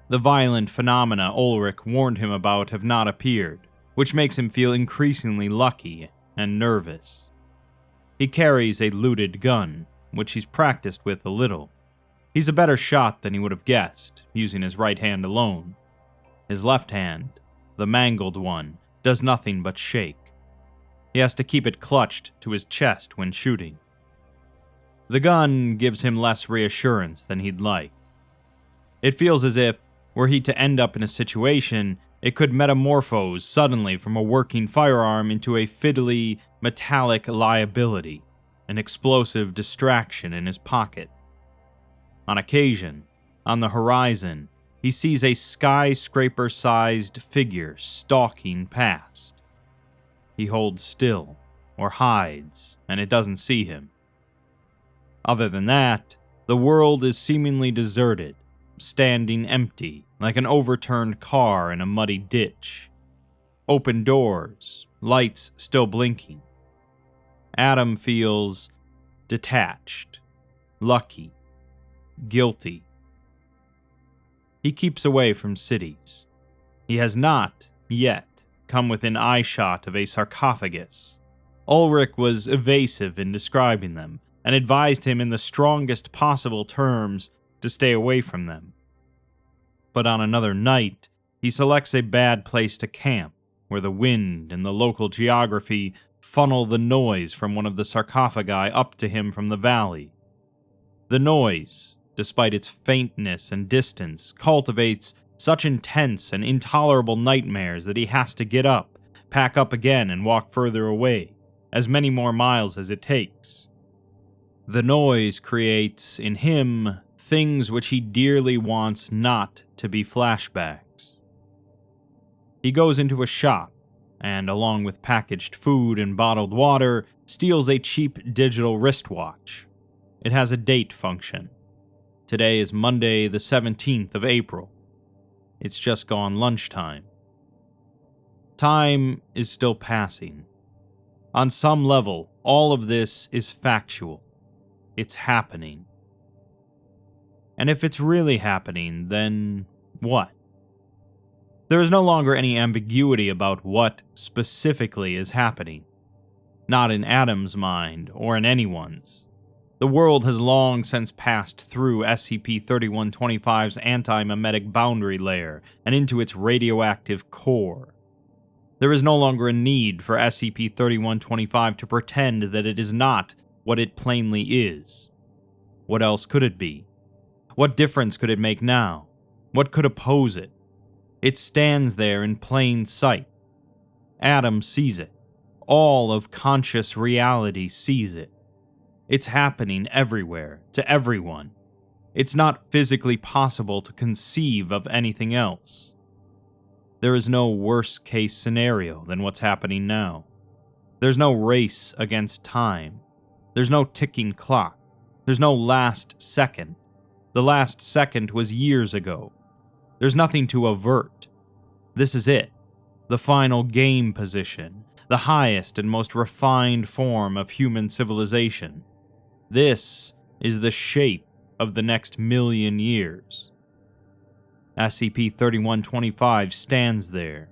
The violent phenomena Ulrich warned him about have not appeared, which makes him feel increasingly lucky and nervous. He carries a looted gun, which he's practiced with a little. He's a better shot than he would have guessed, using his right hand alone. His left hand, the mangled one, does nothing but shake. He has to keep it clutched to his chest when shooting. The gun gives him less reassurance than he'd like. It feels as if, were he to end up in a situation, it could metamorphose suddenly from a working firearm into a fiddly, metallic liability, an explosive distraction in his pocket. On occasion, on the horizon, he sees a skyscraper-sized figure stalking past. He holds still, or hides, and it doesn't see him. Other than that, the world is seemingly deserted, standing empty, like an overturned car in a muddy ditch. Open doors, lights still blinking. Adam feels detached, lucky, guilty. He keeps away from cities. He has not, yet, come within eyeshot of a sarcophagus. Ulrich was evasive in describing them, and advised him in the strongest possible terms to stay away from them. But on another night, he selects a bad place to camp, where the wind and the local geography funnel the noise from one of the sarcophagi up to him from the valley. The noise, despite its faintness and distance, cultivates such intense and intolerable nightmares that he has to get up, pack up again, and walk further away, as many more miles as it takes. The noise creates, in him, things which he dearly wants not to be flashbacks. He goes into a shop, and along with packaged food and bottled water, steals a cheap digital wristwatch. It has a date function. Today is Monday the 17th of April. It's just gone lunchtime. Time is still passing. On some level, all of this is factual. It's happening. And if it's really happening, then what? There is no longer any ambiguity about what specifically is happening. Not in Adam's mind, or in anyone's. The world has long since passed through SCP-3125's antimemetic boundary layer and into its radioactive core. There is no longer a need for SCP-3125 to pretend that it is not what it plainly is. What else could it be? What difference could it make now? What could oppose it? It stands there in plain sight. Adam sees it. All of conscious reality sees it. It's happening everywhere, to everyone. It's not physically possible to conceive of anything else. There is no worst-case scenario than what's happening now. There's no race against time. There's no ticking clock. There's no last second. The last second was years ago. There's nothing to avert. This is it. The final game position. The highest and most refined form of human civilization. This is the shape of the next million years. SCP-3125 stands there,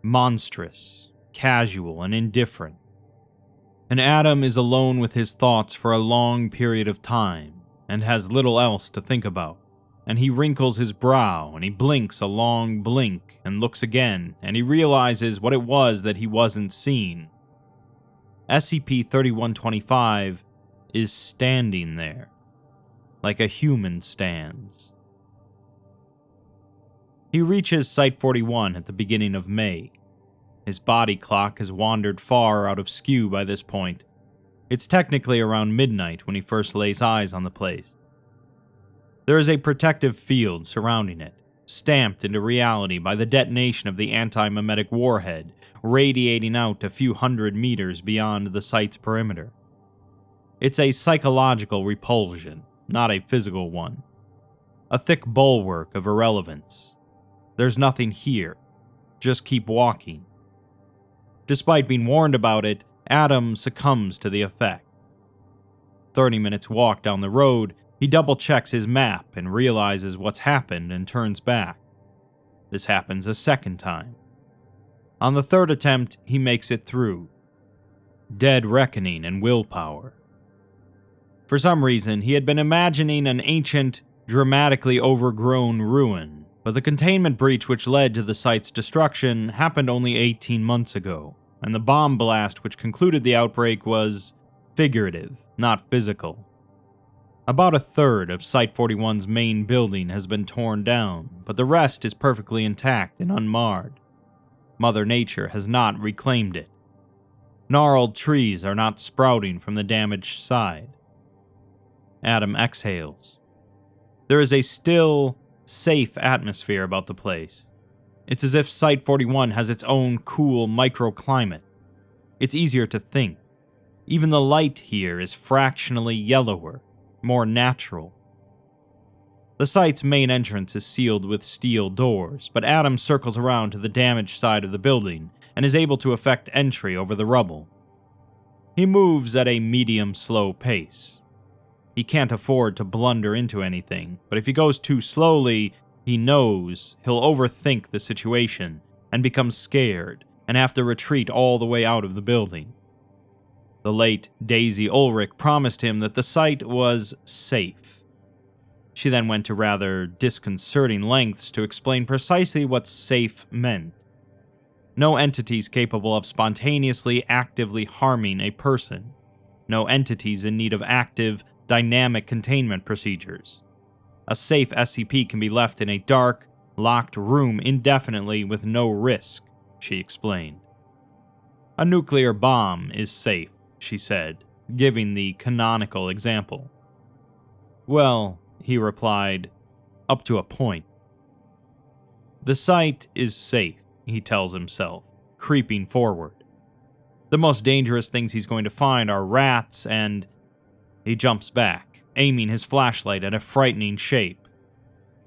monstrous, casual, and indifferent. And Adam is alone with his thoughts for a long period of time, and has little else to think about. And he wrinkles his brow, and he blinks a long blink, and looks again, and he realizes what it was that he wasn't seeing. SCP-3125 is standing there, like a human stands. He reaches Site-41 at the beginning of May. His body clock has wandered far out of skew by this point. It's technically around midnight when he first lays eyes on the place. There is a protective field surrounding it, stamped into reality by the detonation of the antimemetic warhead, radiating out a few hundred meters beyond the site's perimeter. It's a psychological repulsion, not a physical one. A thick bulwark of irrelevance. There's nothing here. Just keep walking. Despite being warned about it, Adam succumbs to the effect. 30 minutes walk down the road, he double-checks his map and realizes what's happened and turns back. This happens a second time. On the third attempt, he makes it through. Dead reckoning and willpower. For some reason, he had been imagining an ancient, dramatically overgrown ruin, but the containment breach which led to the site's destruction happened only 18 months ago, and the bomb blast which concluded the outbreak was figurative, not physical. About a third of Site-41's main building has been torn down, but the rest is perfectly intact and unmarred. Mother Nature has not reclaimed it. Gnarled trees are not sprouting from the damaged side. Adam exhales. There is a still, safe atmosphere about the place. It's as if Site-41 has its own cool microclimate. It's easier to think. Even the light here is fractionally yellower, more natural. The site's main entrance is sealed with steel doors, but Adam circles around to the damaged side of the building and is able to effect entry over the rubble. He moves at a medium-slow pace. He can't afford to blunder into anything, but if he goes too slowly, he knows he'll overthink the situation and become scared and have to retreat all the way out of the building. The late Daisy Ulrich promised him that the site was safe. She then went to rather disconcerting lengths to explain precisely what safe meant. No entities capable of spontaneously, actively harming a person. No entities in need of active, dynamic containment procedures. A safe SCP can be left in a dark, locked room indefinitely with no risk, she explained. A nuclear bomb is safe, she said, giving the canonical example. Well, he replied, up to a point. The site is safe, he tells himself, creeping forward. The most dangerous things he's going to find are rats and... He jumps back, aiming his flashlight at a frightening shape.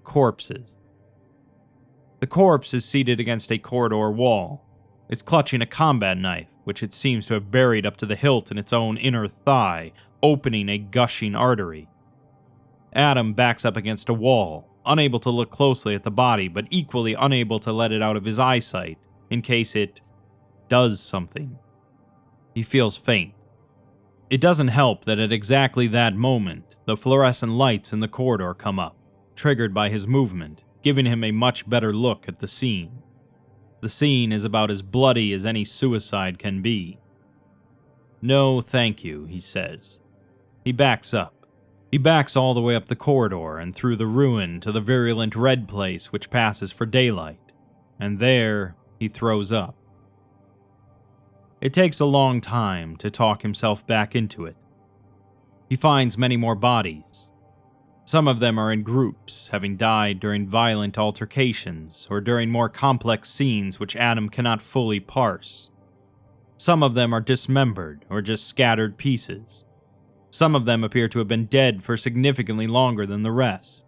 Corpses. The corpse is seated against a corridor wall. It's clutching a combat knife, which it seems to have buried up to the hilt in its own inner thigh, opening a gushing artery. Adam backs up against a wall, unable to look closely at the body, but equally unable to let it out of his eyesight, in case it does something. He feels faint. It doesn't help that at exactly that moment, the fluorescent lights in the corridor come up, triggered by his movement, giving him a much better look at the scene. The scene is about as bloody as any suicide can be. No, thank you, he says. He backs up. He backs all the way up the corridor and through the ruin to the virulent red place which passes for daylight, and there he throws up. It takes a long time to talk himself back into it. He finds many more bodies. Some of them are in groups, having died during violent altercations or during more complex scenes which Adam cannot fully parse. Some of them are dismembered or just scattered pieces. Some of them appear to have been dead for significantly longer than the rest.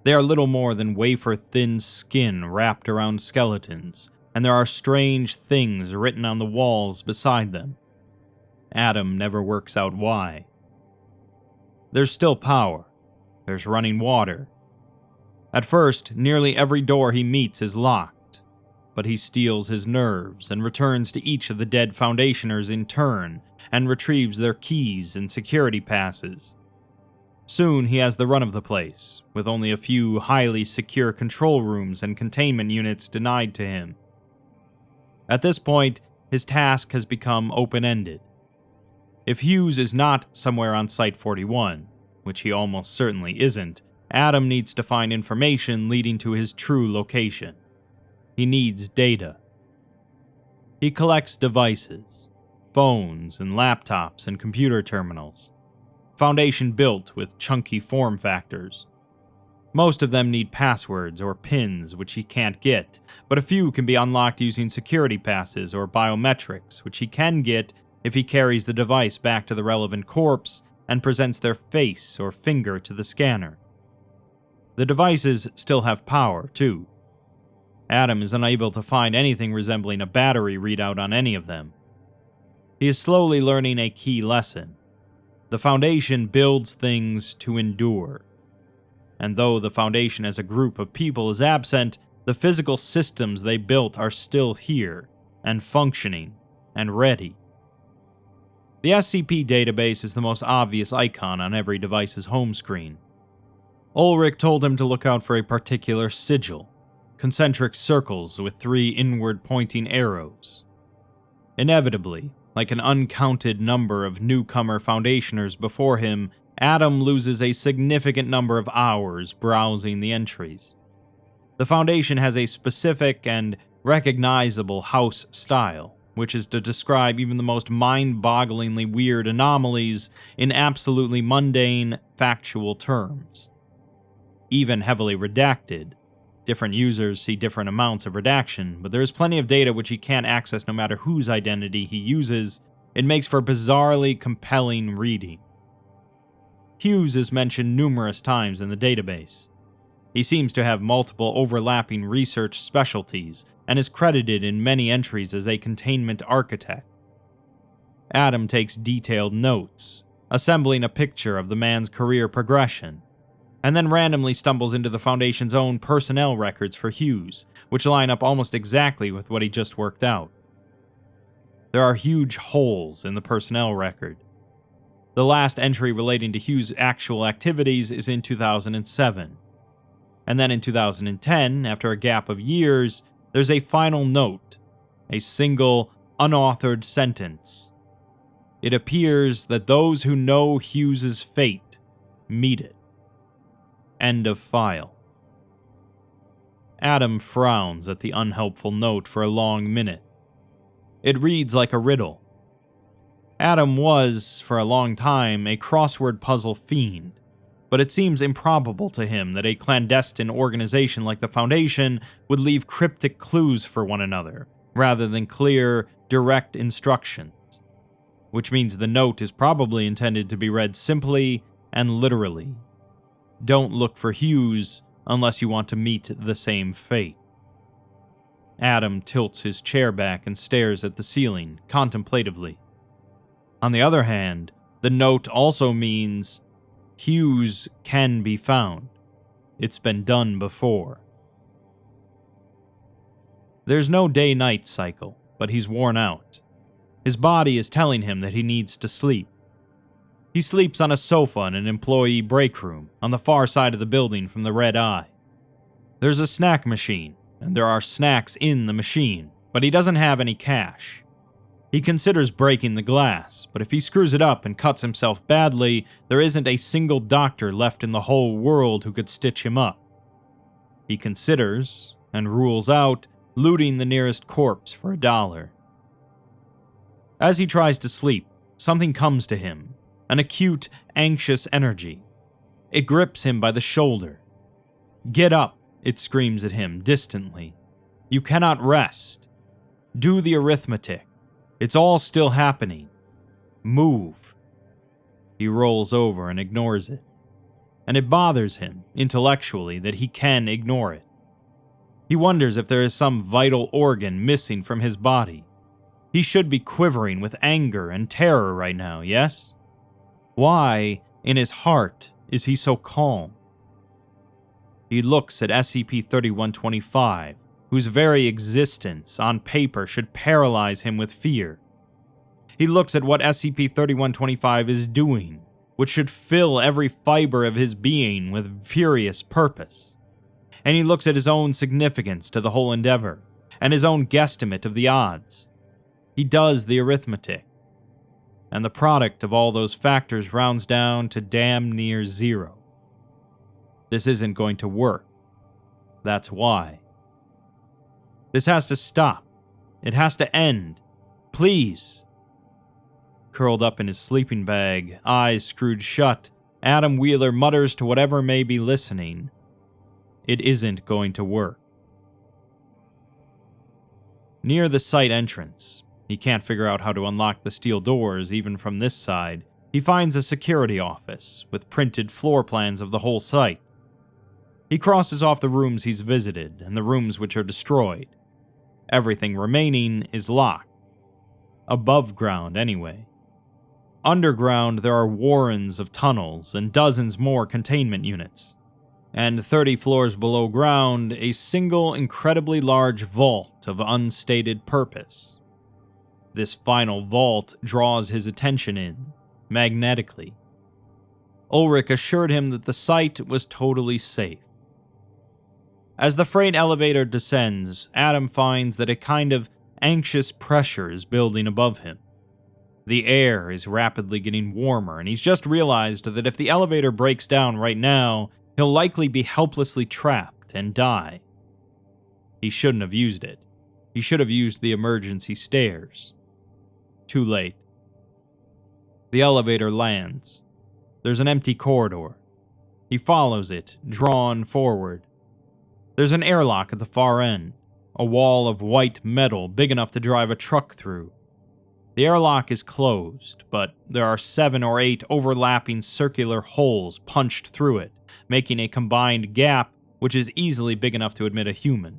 They are little more than wafer-thin skin wrapped around skeletons, and there are strange things written on the walls beside them. Adam never works out why. There's still power. There's running water. At first, nearly every door he meets is locked, but he steals his nerves and returns to each of the dead Foundationers in turn and retrieves their keys and security passes. Soon he has the run of the place, with only a few highly secure control rooms and containment units denied to him. At this point, his task has become open-ended. If Hughes is not somewhere on Site-41, which he almost certainly isn't, Adam needs to find information leading to his true location. He needs data. He collects devices, phones and laptops and computer terminals, Foundation built with chunky form factors. Most of them need passwords or pins which he can't get, but a few can be unlocked using security passes or biometrics, which he can get if he carries the device back to the relevant corpse and presents their face or finger to the scanner. The devices still have power, too. Adam is unable to find anything resembling a battery readout on any of them. He is slowly learning a key lesson. The Foundation builds things to endure. And though the Foundation as a group of people is absent, the physical systems they built are still here, and functioning, and ready. The SCP database is the most obvious icon on every device's home screen. Ulrich told him to look out for a particular sigil, concentric circles with 3 inward-pointing arrows. Inevitably, like an uncounted number of newcomer Foundationers before him, Adam loses a significant number of hours browsing the entries. The Foundation has a specific and recognizable house style, which is to describe even the most mind-bogglingly weird anomalies in absolutely mundane, factual terms. Even heavily redacted. Different users see different amounts of redaction, but there is plenty of data which he can't access no matter whose identity he uses. It makes for bizarrely compelling reading. Hughes is mentioned numerous times in the database. He seems to have multiple overlapping research specialties, and is credited in many entries as a containment architect. Adam takes detailed notes, assembling a picture of the man's career progression, and then randomly stumbles into the Foundation's own personnel records for Hughes, which line up almost exactly with what he just worked out. There are huge holes in the personnel record. The last entry relating to Hughes' actual activities is in 2007. And then in 2010, after a gap of years, there's a final note, a single, unauthored sentence. It appears that those who know Hughes' fate meet it. End of file. Adam frowns at the unhelpful note for a long minute. It reads like a riddle. Adam was, for a long time, a crossword puzzle fiend, but it seems improbable to him that a clandestine organization like the Foundation would leave cryptic clues for one another, rather than clear, direct instructions. Which means the note is probably intended to be read simply and literally. Don't look for Hughes unless you want to meet the same fate. Adam tilts his chair back and stares at the ceiling, contemplatively. On the other hand, the note also means Hughes can be found. It's been done before. There's no day-night cycle, but he's worn out. His body is telling him that he needs to sleep. He sleeps on a sofa in an employee break room on the far side of the building from the Red Eye. There's a snack machine, and there are snacks in the machine, but he doesn't have any cash. He considers breaking the glass, but if he screws it up and cuts himself badly, there isn't a single doctor left in the whole world who could stitch him up. He considers, and rules out, looting the nearest corpse for $1. As he tries to sleep, something comes to him, an acute, anxious energy. It grips him by the shoulder. "Get up," it screams at him distantly. "You cannot rest. Do the arithmetic. It's all still happening. Move." He rolls over and ignores it. And it bothers him, intellectually, that he can ignore it. He wonders if there is some vital organ missing from his body. He should be quivering with anger and terror right now, yes? Why, in his heart, is he so calm? He looks at SCP-3125, whose very existence, on paper, should paralyze him with fear. He looks at what SCP-3125 is doing, which should fill every fiber of his being with furious purpose. And he looks at his own significance to the whole endeavor, and his own guesstimate of the odds. He does the arithmetic, and the product of all those factors rounds down to damn near 0. This isn't going to work. That's why. This has to stop. It has to end. Please. Curled up in his sleeping bag, eyes screwed shut, Adam Wheeler mutters to whatever may be listening. It isn't going to work. Near the site entrance, he can't figure out how to unlock the steel doors even from this side. He finds a security office with printed floor plans of the whole site. He crosses off the rooms he's visited and the rooms which are destroyed. Everything remaining is locked. Above ground, anyway. Underground, there are warrens of tunnels and dozens more containment units. And 30 floors below ground, a single incredibly large vault of unstated purpose. This final vault draws his attention in, magnetically. Ulrich assured him that the site was totally safe. As the freight elevator descends, Adam finds that a kind of anxious pressure is building above him. The air is rapidly getting warmer, and he's just realized that if the elevator breaks down right now, he'll likely be helplessly trapped and die. He shouldn't have used it. He should have used the emergency stairs. Too late. The elevator lands. There's an empty corridor. He follows it, drawn forward. There's an airlock at the far end, a wall of white metal big enough to drive a truck through. The airlock is closed, but there are 7 or 8 overlapping circular holes punched through it, making a combined gap which is easily big enough to admit a human.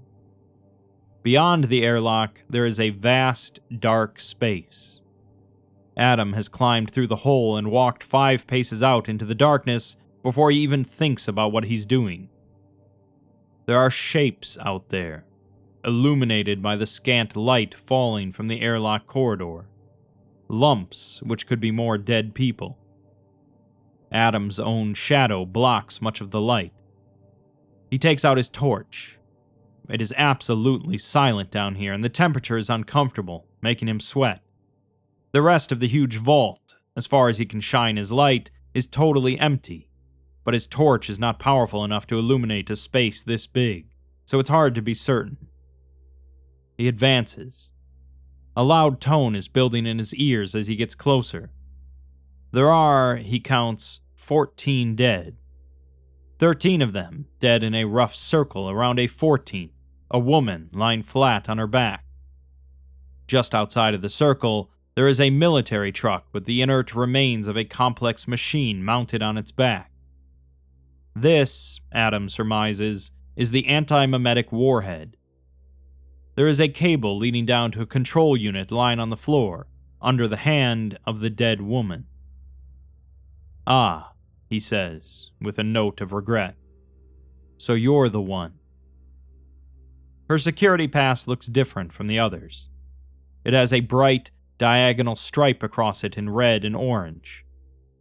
Beyond the airlock, there is a vast, dark space. Adam has climbed through the hole and walked 5 paces out into the darkness before he even thinks about what he's doing. There are shapes out there, illuminated by the scant light falling from the airlock corridor. Lumps which could be more dead people. Adam's own shadow blocks much of the light. He takes out his torch. It is absolutely silent down here, and the temperature is uncomfortable, making him sweat. The rest of the huge vault, as far as he can shine his light, is totally empty, but his torch is not powerful enough to illuminate a space this big, so it's hard to be certain. He advances. A loud tone is building in his ears as he gets closer. There are, he counts, 14 dead. 13 of them dead in a rough circle around a 14th, a woman lying flat on her back. Just outside of the circle, there is a military truck with the inert remains of a complex machine mounted on its back. This, Adam surmises, is the antimemetic warhead. There is a cable leading down to a control unit lying on the floor, under the hand of the dead woman. "Ah," he says, with a note of regret. "So you're the one." Her security pass looks different from the others. It has a bright, diagonal stripe across it in red and orange.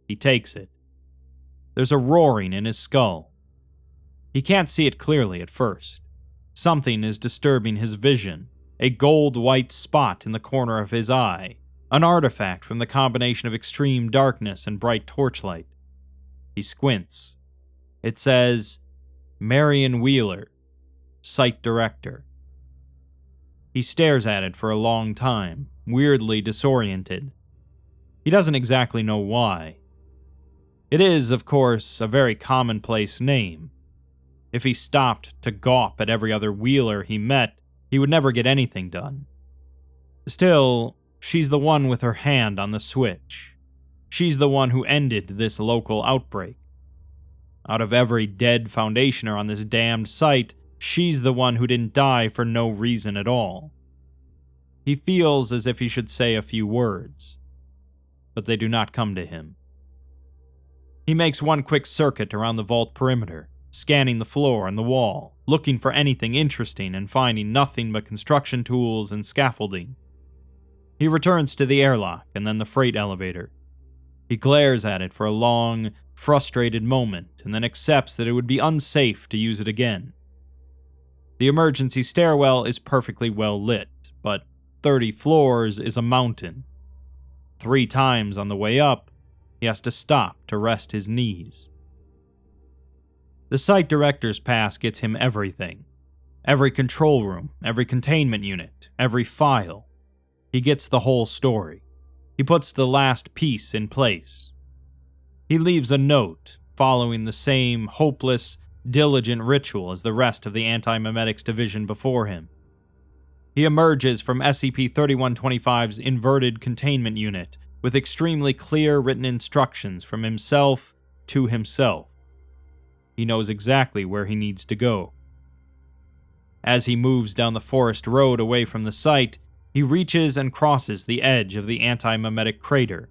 He takes it. There's a roaring in his skull. He can't see it clearly at first. Something is disturbing his vision, a gold-white spot in the corner of his eye, an artifact from the combination of extreme darkness and bright torchlight. He squints. It says, Marion Wheeler, Site Director. He stares at it for a long time, weirdly disoriented. He doesn't exactly know why. It is, of course, a very commonplace name. If he stopped to gawp at every other Wheeler he met, he would never get anything done. Still, she's the one with her hand on the switch. She's the one who ended this local outbreak. Out of every dead Foundationer on this damned site, she's the one who didn't die for no reason at all. He feels as if he should say a few words, but they do not come to him. He makes one quick circuit around the vault perimeter, scanning the floor and the wall, looking for anything interesting and finding nothing but construction tools and scaffolding. He returns to the airlock and then the freight elevator. He glares at it for a long, frustrated moment and then accepts that it would be unsafe to use it again. The emergency stairwell is perfectly well lit, but 30 floors is a mountain. 3 times on the way up, he has to stop to rest his knees. The site director's pass gets him everything. Every control room, every containment unit, every file. He gets the whole story. He puts the last piece in place. He leaves a note, following the same hopeless, diligent ritual as the rest of the Antimemetics division before him. He emerges from SCP-3125's inverted containment unit with extremely clear written instructions from himself to himself. He knows exactly where he needs to go. As he moves down the forest road away from the site, he reaches and crosses the edge of the antimemetic crater.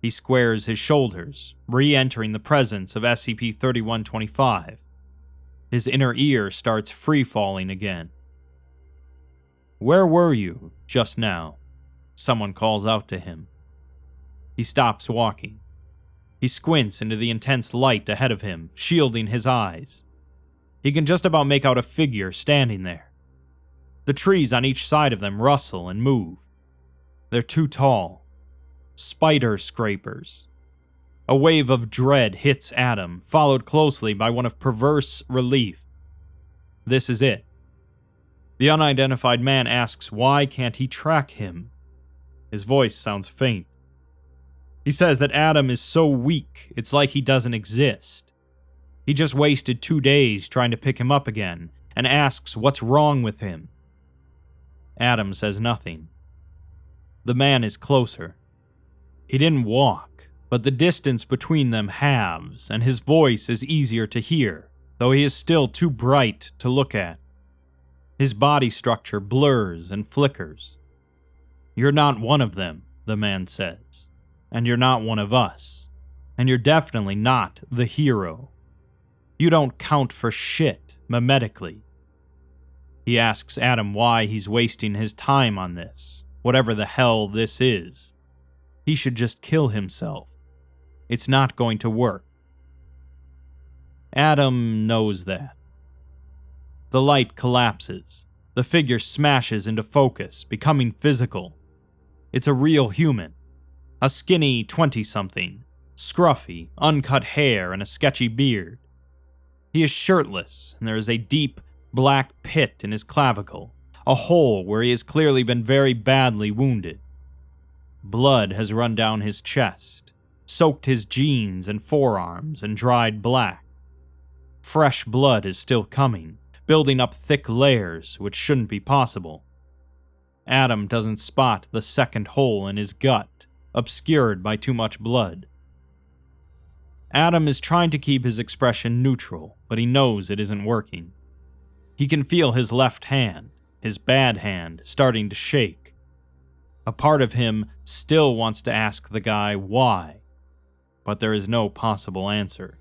He squares his shoulders, re-entering the presence of SCP-3125. His inner ear starts free-falling again. "Where were you just now?" Someone calls out to him. He stops walking. He squints into the intense light ahead of him, shielding his eyes. He can just about make out a figure standing there. The trees on each side of them rustle and move. They're too tall. Spider scrapers. A wave of dread hits Adam, followed closely by one of perverse relief. This is it. The unidentified man asks why can't he track him. His voice sounds faint. He says that Adam is so weak, it's like he doesn't exist. He just wasted 2 days trying to pick him up again, and asks what's wrong with him. Adam says nothing. The man is closer. He didn't walk, but the distance between them halves, and his voice is easier to hear, though he is still too bright to look at. His body structure blurs and flickers. "You're not one of them," the man says. "And you're not one of us. And you're definitely not the hero. You don't count for shit, memetically." He asks Adam why he's wasting his time on this, whatever the hell this is. He should just kill himself. It's not going to work. Adam knows that. The light collapses. The figure smashes into focus, becoming physical. It's a real human. A skinny 20-something, scruffy, uncut hair and a sketchy beard. He is shirtless, and there is a deep, black pit in his clavicle, a hole where he has clearly been very badly wounded. Blood has run down his chest, soaked his jeans and forearms, and dried black. Fresh blood is still coming, building up thick layers which shouldn't be possible. Adam doesn't spot the second hole in his gut, obscured by too much blood. Adam is trying to keep his expression neutral, but he knows it isn't working. He can feel his left hand, his bad hand, starting to shake. A part of him still wants to ask the guy why, but there is no possible answer.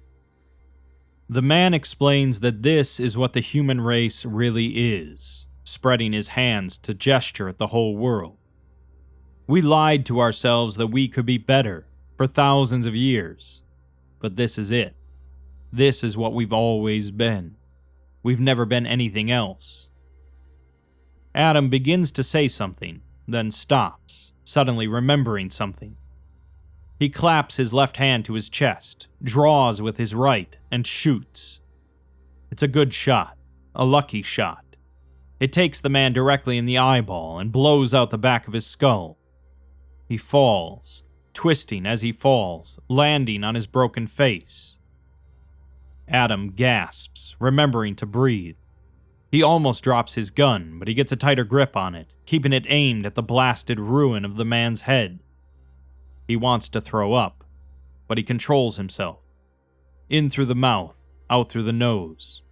The man explains that this is what the human race really is, spreading his hands to gesture at the whole world. We lied to ourselves that we could be better for thousands of years, but this is it. This is what we've always been. We've never been anything else. Adam begins to say something, then stops, suddenly remembering something. He claps his left hand to his chest, draws with his right, and shoots. It's a good shot, a lucky shot. It takes the man directly in the eyeball and blows out the back of his skull. He falls, twisting as he falls, landing on his broken face. Adam gasps, remembering to breathe. He almost drops his gun, but he gets a tighter grip on it, keeping it aimed at the blasted ruin of the man's head. He wants to throw up, but he controls himself. In through the mouth, out through the nose.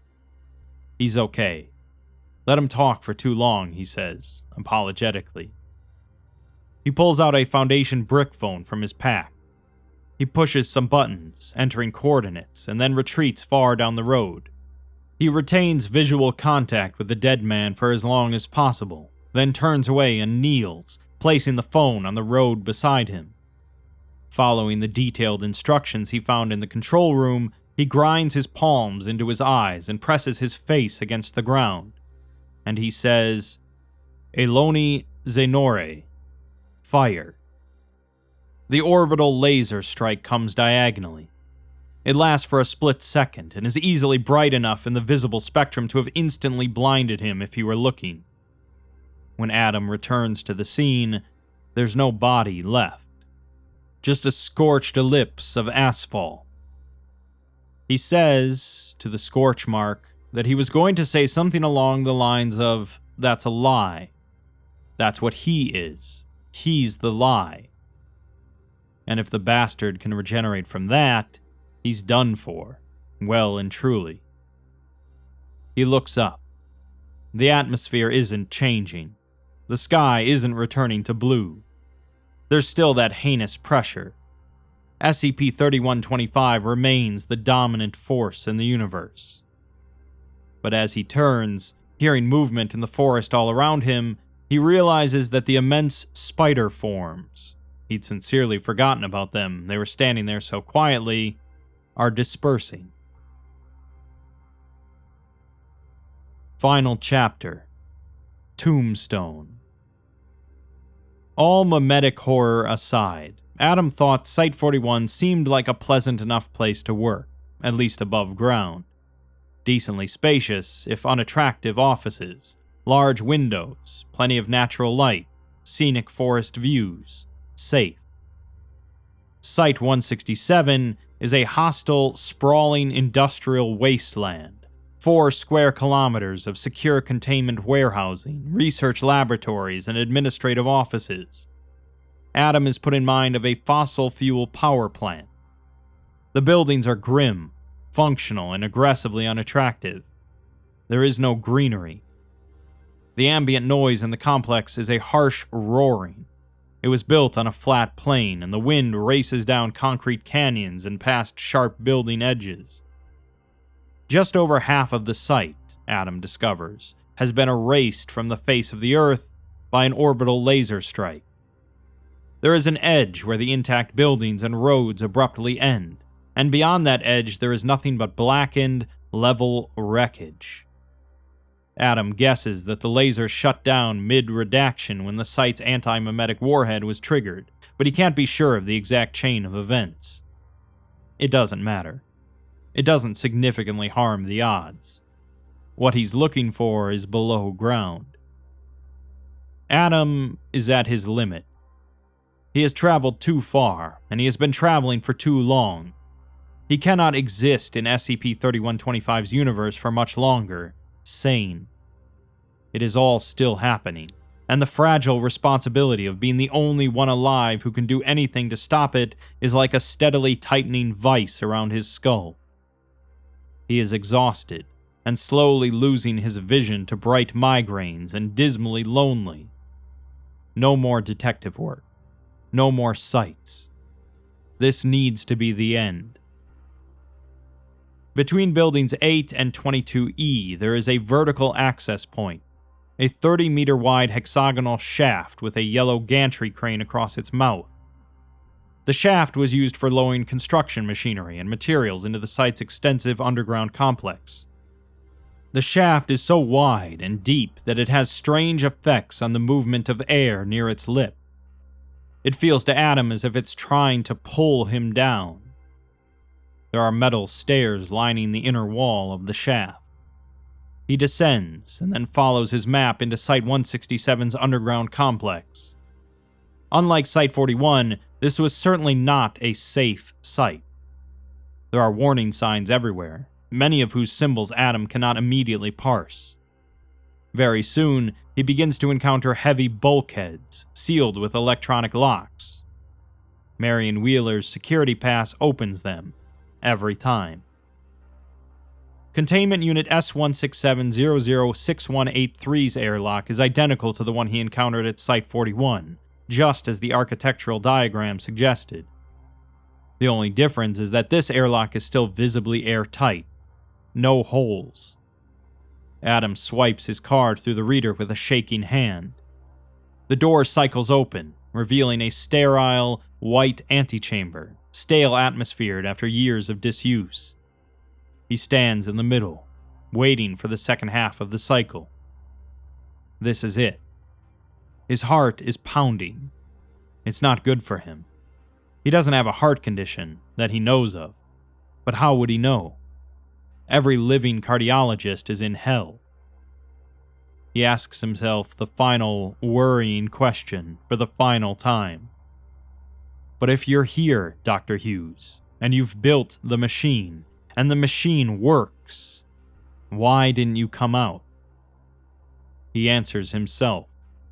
He's okay. Let him talk for too long, he says, apologetically. He pulls out a Foundation brick phone from his pack. He pushes some buttons, entering coordinates, and then retreats far down the road. He retains visual contact with the dead man for as long as possible, then turns away and kneels, placing the phone on the road beside him. Following the detailed instructions he found in the control room, he grinds his palms into his eyes and presses his face against the ground. And he says, "Eloni Zenore. Fire." The orbital laser strike comes diagonally. It lasts for a split second and is easily bright enough in the visible spectrum to have instantly blinded him if he were looking. When Adam returns to the scene, there's no body left. Just a scorched ellipse of asphalt. He says, to the scorch mark, that he was going to say something along the lines of, "That's a lie. That's what he is. He's the lie." And if the bastard can regenerate from that, he's done for, well and truly. He looks up. The atmosphere isn't changing. The sky isn't returning to blue. There's still that heinous pressure. SCP-3125 remains the dominant force in the universe. But as he turns, hearing movement in the forest all around him, he realizes that the immense spider forms, he'd sincerely forgotten about them, they were standing there so quietly, are dispersing. Final chapter. Tombstone. All memetic horror aside, Adam thought Site-41 seemed like a pleasant enough place to work, at least above ground. Decently spacious, if unattractive offices, large windows, plenty of natural light, scenic forest views, safe. Site-167 is a hostile, sprawling industrial wasteland. 4 square kilometers of secure containment warehousing, research laboratories, and administrative offices. Adam is put in mind of a fossil fuel power plant. The buildings are grim, functional, and aggressively unattractive. There is no greenery. The ambient noise in the complex is a harsh roaring. It was built on a flat plain, and the wind races down concrete canyons and past sharp building edges. Just over half of the site, Adam discovers, has been erased from the face of the Earth by an orbital laser strike. There is an edge where the intact buildings and roads abruptly end, and beyond that edge there is nothing but blackened, level wreckage. Adam guesses that the laser shut down mid-redaction when the site's anti-memetic warhead was triggered, but he can't be sure of the exact chain of events. It doesn't matter. It doesn't significantly harm the odds. What he's looking for is below ground. Adam is at his limit. He has traveled too far, and he has been traveling for too long. He cannot exist in SCP-3125's universe for much longer, sane. It is all still happening, and the fragile responsibility of being the only one alive who can do anything to stop it is like a steadily tightening vice around his skull. He is exhausted, and slowly losing his vision to bright migraines and dismally lonely. No more detective work. No more sights. This needs to be the end. Between buildings 8 and 22E, there is a vertical access point, a 30-meter wide hexagonal shaft with a yellow gantry crane across its mouth. The shaft was used for lowering construction machinery and materials into the site's extensive underground complex. The shaft is so wide and deep that it has strange effects on the movement of air near its lip. It feels to Adam as if it's trying to pull him down. There are metal stairs lining the inner wall of the shaft. He descends and then follows his map into Site-167's underground complex. Unlike Site-41, this was certainly not a safe site. There are warning signs everywhere, many of whose symbols Adam cannot immediately parse. Very soon, he begins to encounter heavy bulkheads, sealed with electronic locks. Marion Wheeler's security pass opens them, every time. Containment Unit S167006183's airlock is identical to the one he encountered at Site-41, just as the architectural diagram suggested. The only difference is that this airlock is still visibly airtight. No holes. Adam swipes his card through the reader with a shaking hand. The door cycles open, revealing a sterile, white antechamber, stale atmosphered after years of disuse. He stands in the middle, waiting for the second half of the cycle. This is it. His heart is pounding. It's not good for him. He doesn't have a heart condition that he knows of. But how would he know? Every living cardiologist is in hell. He asks himself the final, worrying question for the final time. But if you're here, Dr. Hughes, and you've built the machine, and the machine works, why didn't you come out? He answers himself,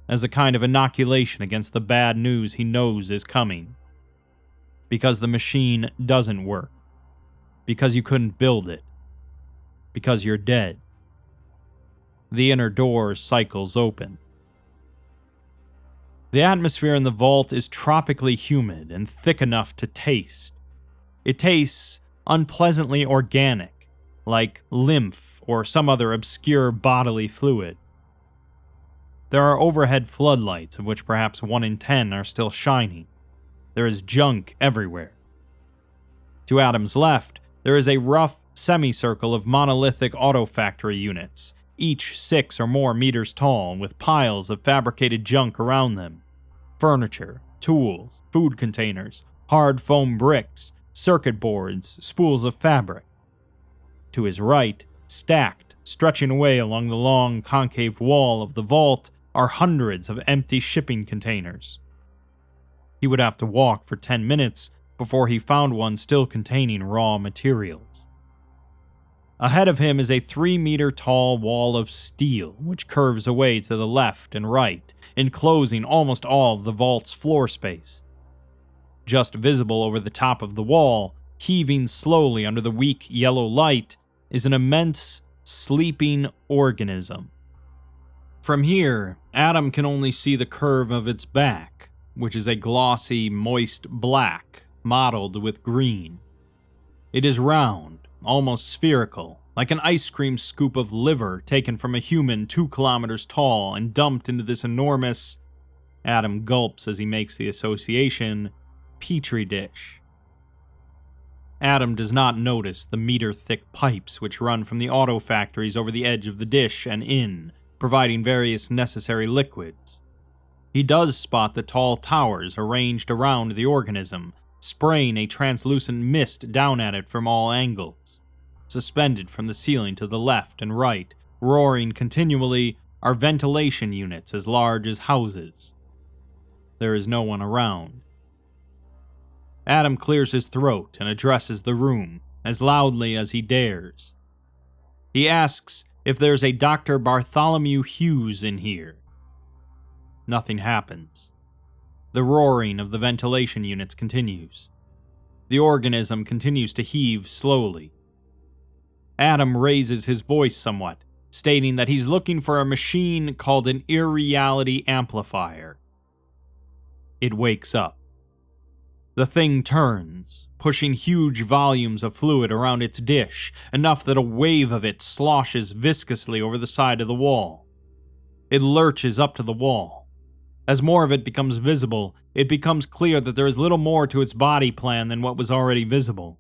as a kind of inoculation against the bad news he knows is coming. Because the machine doesn't work. Because you couldn't build it. Because you're dead. The inner door cycles open. The atmosphere in the vault is tropically humid and thick enough to taste, It tastes unpleasantly organic, like lymph or some other obscure bodily fluid. There are overhead floodlights, of which perhaps 1 in 10 are still shining. There is junk everywhere. To Adam's left, there is a rough semicircle of monolithic auto factory units, each 6 or more meters tall, with piles of fabricated junk around them. Furniture, tools, food containers, hard foam bricks, circuit boards, spools of fabric. To his right, stacked, stretching away along the long concave wall of the vault, are hundreds of empty shipping containers. He would have to walk for 10 minutes before he found one still containing raw materials. Ahead of him is a 3-meter-tall wall of steel, which curves away to the left and right, enclosing almost all of the vault's floor space. Just visible over the top of the wall, heaving slowly under the weak yellow light, is an immense, sleeping organism. From here, Adam can only see the curve of its back, which is a glossy, moist black, mottled with green. It is round, almost spherical, like an ice cream scoop of liver taken from a human 2 kilometers tall and dumped into this enormous, Adam gulps as he makes the association, petri dish. Adam does not notice the meter-thick pipes which run from the auto factories over the edge of the dish and in, providing various necessary liquids. He does spot the tall towers arranged around the organism, spraying a translucent mist down at it from all angles. Suspended from the ceiling to the left and right, roaring continually, are ventilation units as large as houses. There is no one around. Adam clears his throat and addresses the room, as loudly as he dares. He asks if there's a Dr. Bartholomew Hughes in here. Nothing happens. The roaring of the ventilation units continues. The organism continues to heave slowly. Adam raises his voice somewhat, stating that he's looking for a machine called an irreality amplifier. It wakes up. The thing turns, pushing huge volumes of fluid around its dish, enough that a wave of it sloshes viscously over the side of the wall. It lurches up to the wall. As more of it becomes visible, it becomes clear that there is little more to its body plan than what was already visible.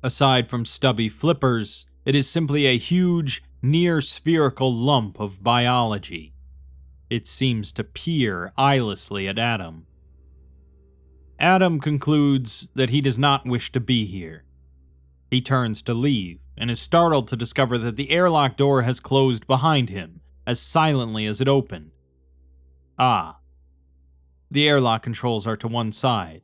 Aside from stubby flippers, it is simply a huge, near-spherical lump of biology. It seems to peer eyelessly at Adam. Adam concludes that he does not wish to be here. He turns to leave, and is startled to discover that the airlock door has closed behind him, as silently as it opened. Ah. The airlock controls are to one side.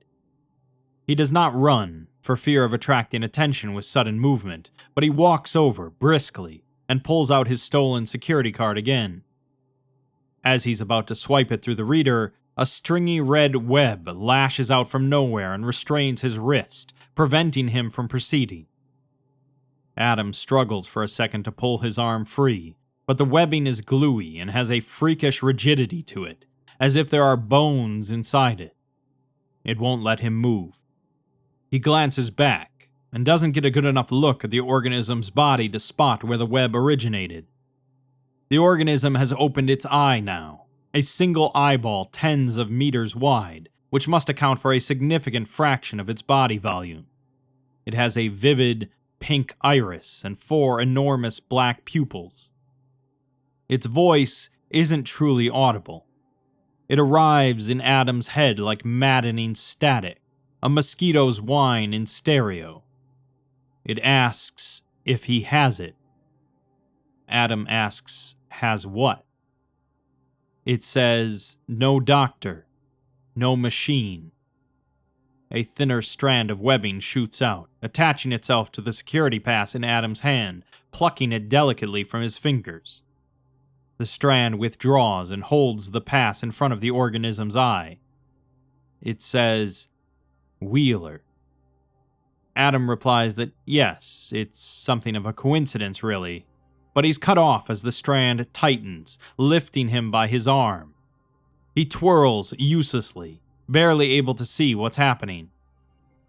He does not run, for fear of attracting attention with sudden movement, but he walks over, briskly, and pulls out his stolen security card again. As he's about to swipe it through the reader, a stringy red web lashes out from nowhere and restrains his wrist, preventing him from proceeding. Adam struggles for a second to pull his arm free, but the webbing is gluey and has a freakish rigidity to it, as if there are bones inside it. It won't let him move. He glances back, and doesn't get a good enough look at the organism's body to spot where the web originated. The organism has opened its eye now, a single eyeball tens of meters wide, which must account for a significant fraction of its body volume. It has a vivid pink iris and 4 enormous black pupils. Its voice isn't truly audible. It arrives in Adam's head like maddening static, a mosquito's whine in stereo. It asks if he has it. Adam asks, has what? It says, no doctor, no machine. A thinner strand of webbing shoots out, attaching itself to the security pass in Adam's hand, plucking it delicately from his fingers. The strand withdraws and holds the pass in front of the organism's eye. It says, Wheeler. Adam replies that yes, it's something of a coincidence really, but he's cut off as the strand tightens, lifting him by his arm. He twirls uselessly, barely able to see what's happening.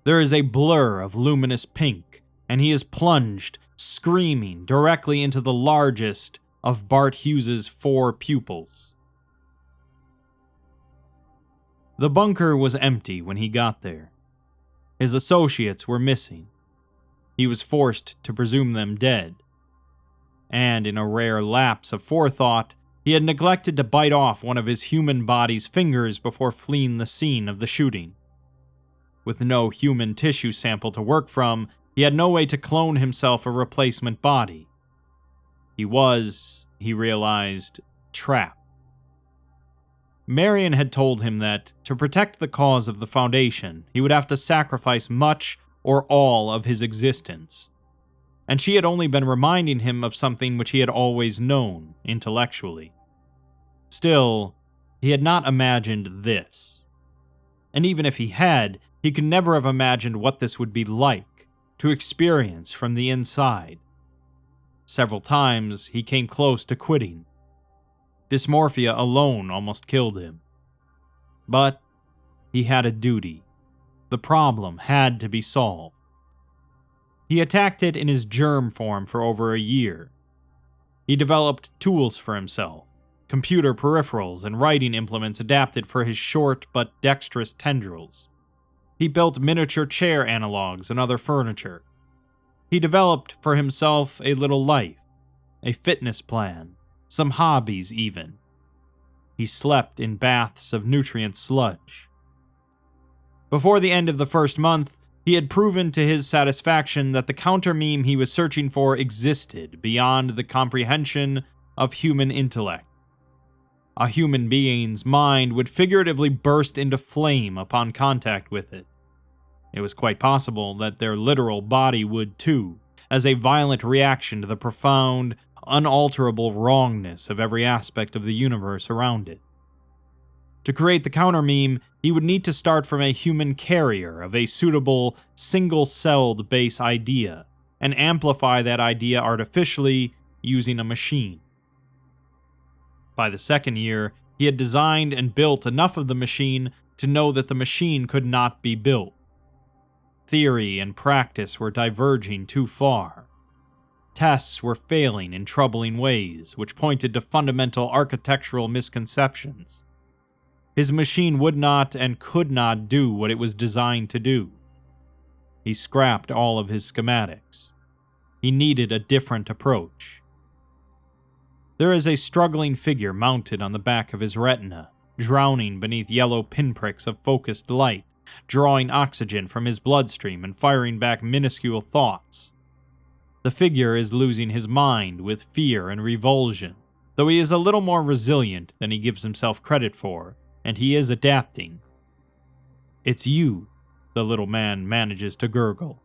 There is a blur of luminous pink, and he is plunged, screaming, directly into the largest of Bart Hughes's 4 pupils. The bunker was empty when he got there. His associates were missing. He was forced to presume them dead. And in a rare lapse of forethought, he had neglected to bite off one of his human body's fingers before fleeing the scene of the shooting. With no human tissue sample to work from, he had no way to clone himself a replacement body. He was, he realized, trapped. Marion had told him that, to protect the cause of the Foundation, he would have to sacrifice much or all of his existence. And she had only been reminding him of something which he had always known, intellectually. Still, he had not imagined this. And even if he had, he could never have imagined what this would be like, to experience from the inside. Several times, he came close to quitting. Dysmorphia alone almost killed him. But he had a duty. The problem had to be solved. He attacked it in his germ form for over a year. He developed tools for himself, computer peripherals and writing implements adapted for his short but dexterous tendrils. He built miniature chair analogs and other furniture. He developed for himself a little life, a fitness plan, some hobbies even. He slept in baths of nutrient sludge. Before the end of the first month, he had proven to his satisfaction that the counter-meme he was searching for existed beyond the comprehension of human intellect. A human being's mind would figuratively burst into flame upon contact with it. It was quite possible that their literal body would too, as a violent reaction to the profound, unalterable wrongness of every aspect of the universe around it. To create the counter-meme, he would need to start from a human carrier of a suitable, single-celled base idea, and amplify that idea artificially using a machine. By the second year, he had designed and built enough of the machine to know that the machine could not be built. Theory and practice were diverging too far. Tests were failing in troubling ways, which pointed to fundamental architectural misconceptions. His machine would not and could not do what it was designed to do. He scrapped all of his schematics. He needed a different approach. There is a struggling figure mounted on the back of his retina, drowning beneath yellow pinpricks of focused light, drawing oxygen from his bloodstream and firing back minuscule thoughts. The figure is losing his mind with fear and revulsion, though he is a little more resilient than he gives himself credit for, and he is adapting. "It's you," the little man manages to gurgle.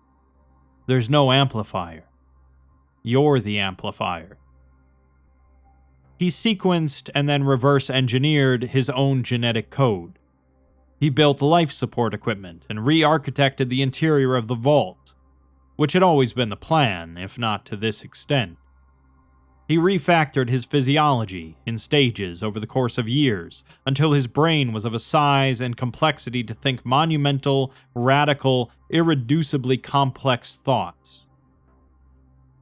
"There's no amplifier. You're the amplifier." He sequenced and then reverse-engineered his own genetic code. He built life support equipment and re-architected the interior of the vault, which had always been the plan, if not to this extent. He refactored his physiology in stages over the course of years, until his brain was of a size and complexity to think monumental, radical, irreducibly complex thoughts.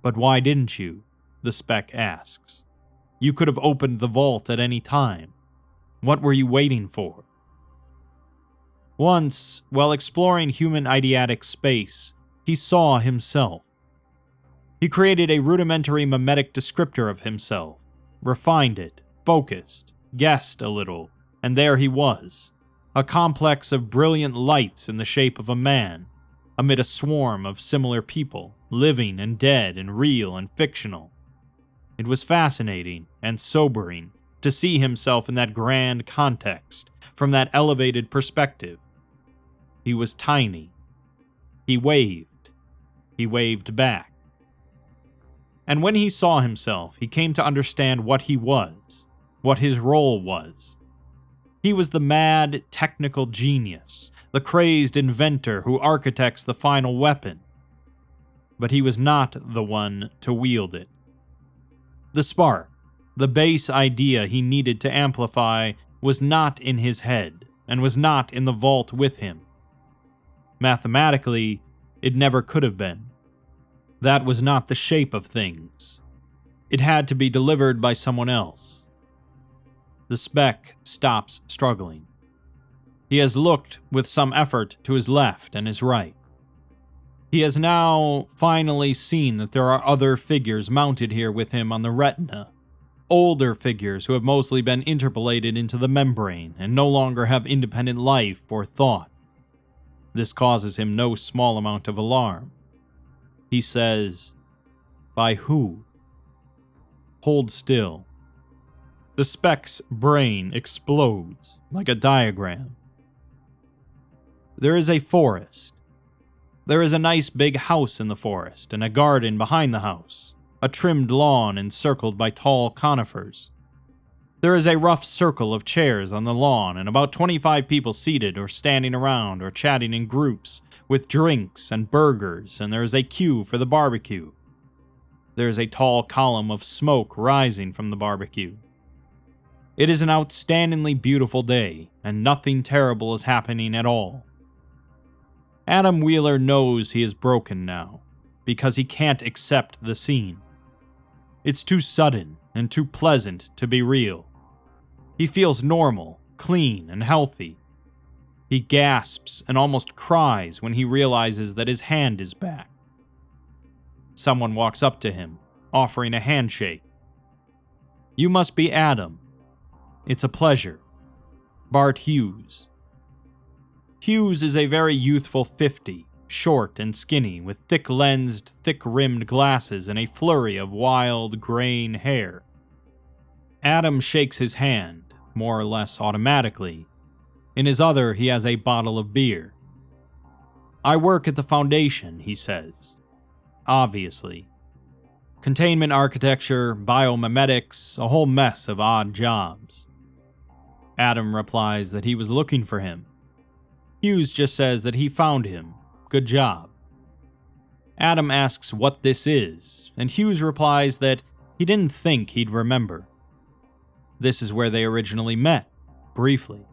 "But why didn't you?" the spec asks. "You could have opened the vault at any time. What were you waiting for?" Once, while exploring human eidetic space, he saw himself. He created a rudimentary memetic descriptor of himself, refined it, focused, guessed a little, and there he was, a complex of brilliant lights in the shape of a man, amid a swarm of similar people, living and dead and real and fictional. It was fascinating and sobering to see himself in that grand context, from that elevated perspective. He was tiny. He waved back. And when he saw himself, he came to understand what he was, what his role was. He was the mad, technical genius, the crazed inventor who architects the final weapon. But he was not the one to wield it. The spark, the base idea he needed to amplify, was not in his head, and was not in the vault with him. Mathematically, it never could have been. That was not the shape of things. It had to be delivered by someone else. The spec stops struggling. He has looked with some effort to his left and his right. He has now finally seen that there are other figures mounted here with him on the retina. Older figures who have mostly been interpolated into the membrane and no longer have independent life or thought. This causes him no small amount of alarm. He says, "By who?" Hold still. The spec's brain explodes like a diagram. There is a forest. There is a nice big house in the forest and a garden behind the house, a trimmed lawn encircled by tall conifers. There is a rough circle of chairs on the lawn and about 25 people seated or standing around or chatting in groups with drinks and burgers, and there is a queue for the barbecue. There is a tall column of smoke rising from the barbecue. It is an outstandingly beautiful day, and nothing terrible is happening at all. Adam Wheeler knows he is broken now, because he can't accept the scene. It's too sudden and too pleasant to be real. He feels normal, clean, and healthy. He gasps and almost cries when he realizes that his hand is back. Someone walks up to him, offering a handshake. "You must be Adam. It's a pleasure. Bart Hughes." Hughes is a very youthful 50, short and skinny, with thick-lensed, thick-rimmed glasses and a flurry of wild, graying hair. Adam shakes his hand, more or less automatically. In his other, he has a bottle of beer. "I work at the Foundation," he says. Obviously. Containment architecture, biomimetics, a whole mess of odd jobs. Adam replies that he was looking for him. Hughes just says that he found him. Good job. Adam asks what this is, and Hughes replies that he didn't think he'd remember. This is where they originally met, briefly.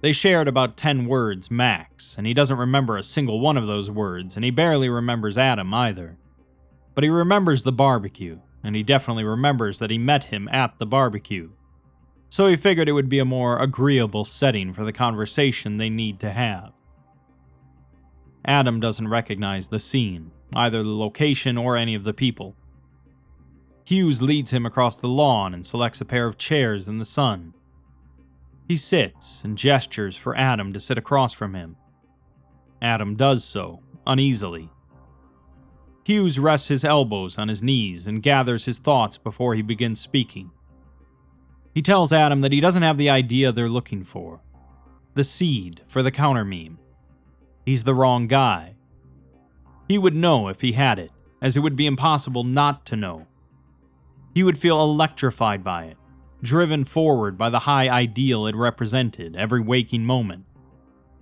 They shared about 10 words max, and he doesn't remember a single one of those words, and he barely remembers Adam either. But he remembers the barbecue, and he definitely remembers that he met him at the barbecue. So he figured it would be a more agreeable setting for the conversation they need to have. Adam doesn't recognize the scene, either the location or any of the people. Hughes leads him across the lawn and selects a pair of chairs in the sun. He sits and gestures for Adam to sit across from him. Adam does so, uneasily. Hughes rests his elbows on his knees and gathers his thoughts before he begins speaking. He tells Adam that he doesn't have the idea they're looking for. The seed for the counter meme. He's the wrong guy. He would know if he had it, as it would be impossible not to know. He would feel electrified by it, driven forward by the high ideal it represented every waking moment.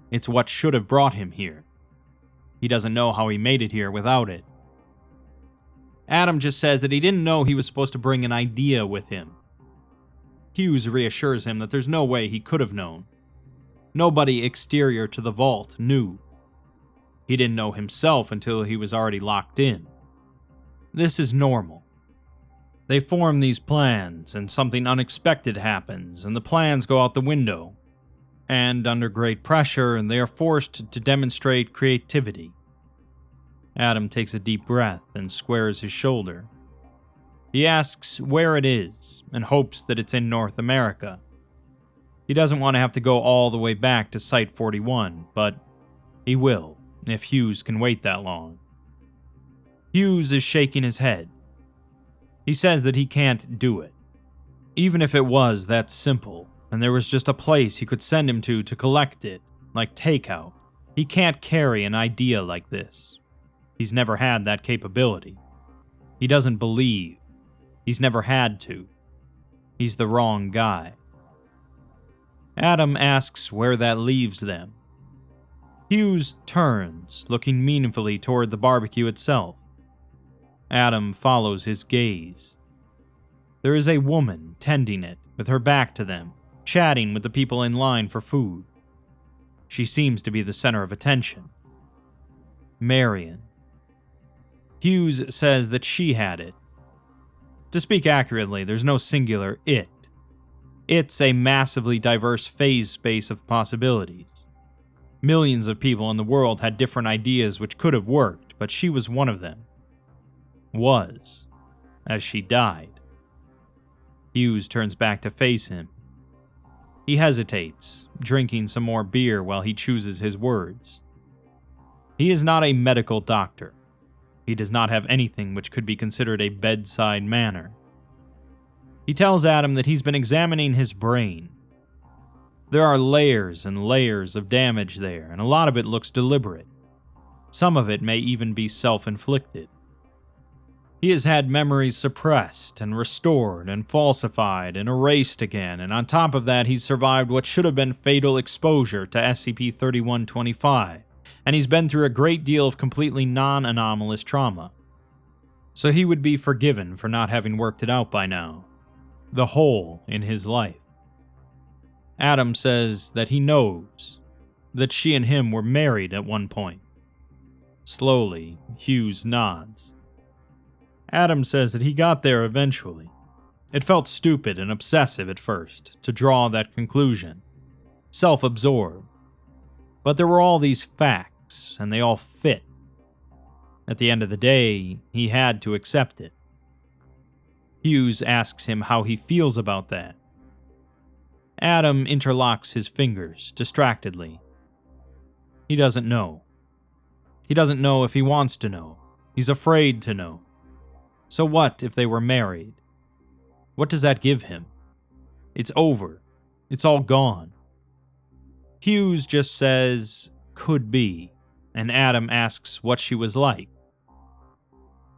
It's what should have brought him here. He doesn't know how he made it here without it. Adam just says that he didn't know he was supposed to bring an idea with him. Hughes reassures him that there's no way he could have known. Nobody exterior to the vault knew. He didn't know himself until he was already locked in. This is normal. They form these plans, and something unexpected happens, and the plans go out the window. And under great pressure, they are forced to demonstrate creativity. Adam takes a deep breath and squares his shoulder. He asks where it is, and hopes that it's in North America. He doesn't want to have to go all the way back to Site 41, but he will, if Hughes can wait that long. Hughes is shaking his head. He says that he can't do it. Even if it was that simple, and there was just a place he could send him to collect it, like takeout, he can't carry an idea like this. He's never had that capability. He doesn't believe. He's never had to. He's the wrong guy. Adam asks where that leaves them. Hughes turns, looking meaningfully toward the barbecue itself. Adam follows his gaze. There is a woman tending it, with her back to them, chatting with the people in line for food. She seems to be the center of attention. Marion. Hughes says that she had it. To speak accurately, there's no singular it. It's a massively diverse phase space of possibilities. Millions of people in the world had different ideas which could have worked, but she was one of them. Was, as she died. Hughes turns back to face him. He hesitates, drinking some more beer while he chooses his words. He is not a medical doctor. He does not have anything which could be considered a bedside manner. He tells Adam that he's been examining his brain. There are layers and layers of damage there, and a lot of it looks deliberate. Some of it may even be self-inflicted. He has had memories suppressed and restored and falsified and erased again, and on top of that he's survived what should have been fatal exposure to SCP-3125, and he's been through a great deal of completely non-anomalous trauma. So he would be forgiven for not having worked it out by now. The hole in his life. Adam says that he knows that she and him were married at one point. Slowly, Hughes nods. Adam says that he got there eventually. It felt stupid and obsessive at first to draw that conclusion. Self-absorbed. But there were all these facts, and they all fit. At the end of the day, he had to accept it. Hughes asks him how he feels about that. Adam interlocks his fingers, distractedly. He doesn't know. He doesn't know if he wants to know. He's afraid to know. So what if they were married? What does that give him? It's over. It's all gone. Hughes just says, could be, and Adam asks what she was like.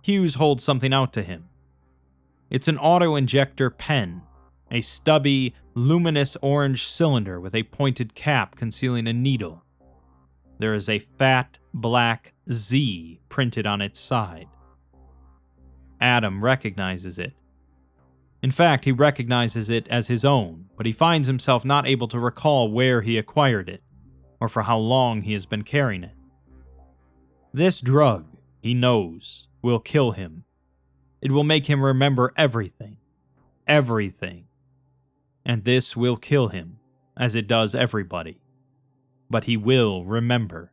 Hughes holds something out to him. It's an auto-injector pen, a stubby, luminous orange cylinder with a pointed cap concealing a needle. There is a fat, black Z printed on its side. Adam recognizes it. In fact, he recognizes it as his own, but he finds himself not able to recall where he acquired it, or for how long he has been carrying it. This drug, he knows, will kill him. It will make him remember everything. Everything. And this will kill him, as it does everybody. But he will remember.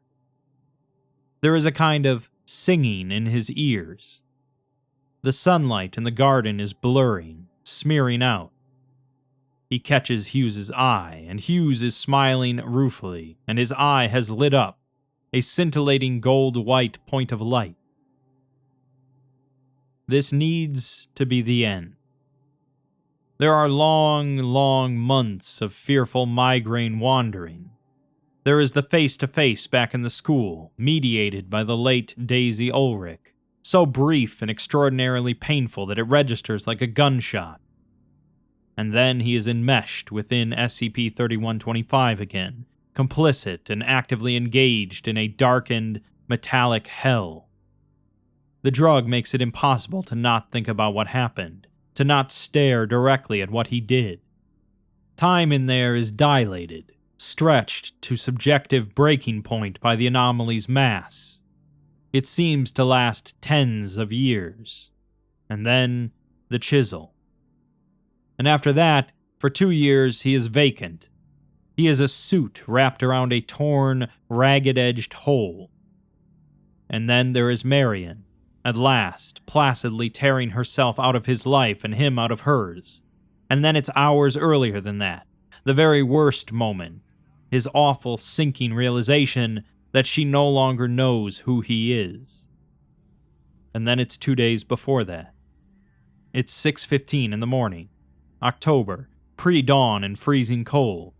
There is a kind of singing in his ears. The sunlight in the garden is blurring, smearing out. He catches Hughes's eye, and Hughes is smiling ruefully, and his eye has lit up, a scintillating gold-white point of light. This needs to be the end. There are long, long months of fearful migraine wandering. There is the face-to-face back in the school, mediated by the late Daisy Ulrich, so brief and extraordinarily painful that it registers like a gunshot. And then he is enmeshed within SCP-3125 again, complicit and actively engaged in a darkened, metallic hell. The drug makes it impossible to not think about what happened, to not stare directly at what he did. Time in there is dilated, stretched to subjective breaking point by the anomaly's mass. It seems to last tens of years. And then, the chisel. And after that, for 2 years, he is vacant. He is a suit wrapped around a torn, ragged-edged hole. And then there is Marion, at last, placidly tearing herself out of his life and him out of hers. And then it's hours earlier than that, the very worst moment, his awful sinking realization that she no longer knows who he is. And then it's 2 days before that. It's 6:15 in the morning, October, pre-dawn and freezing cold.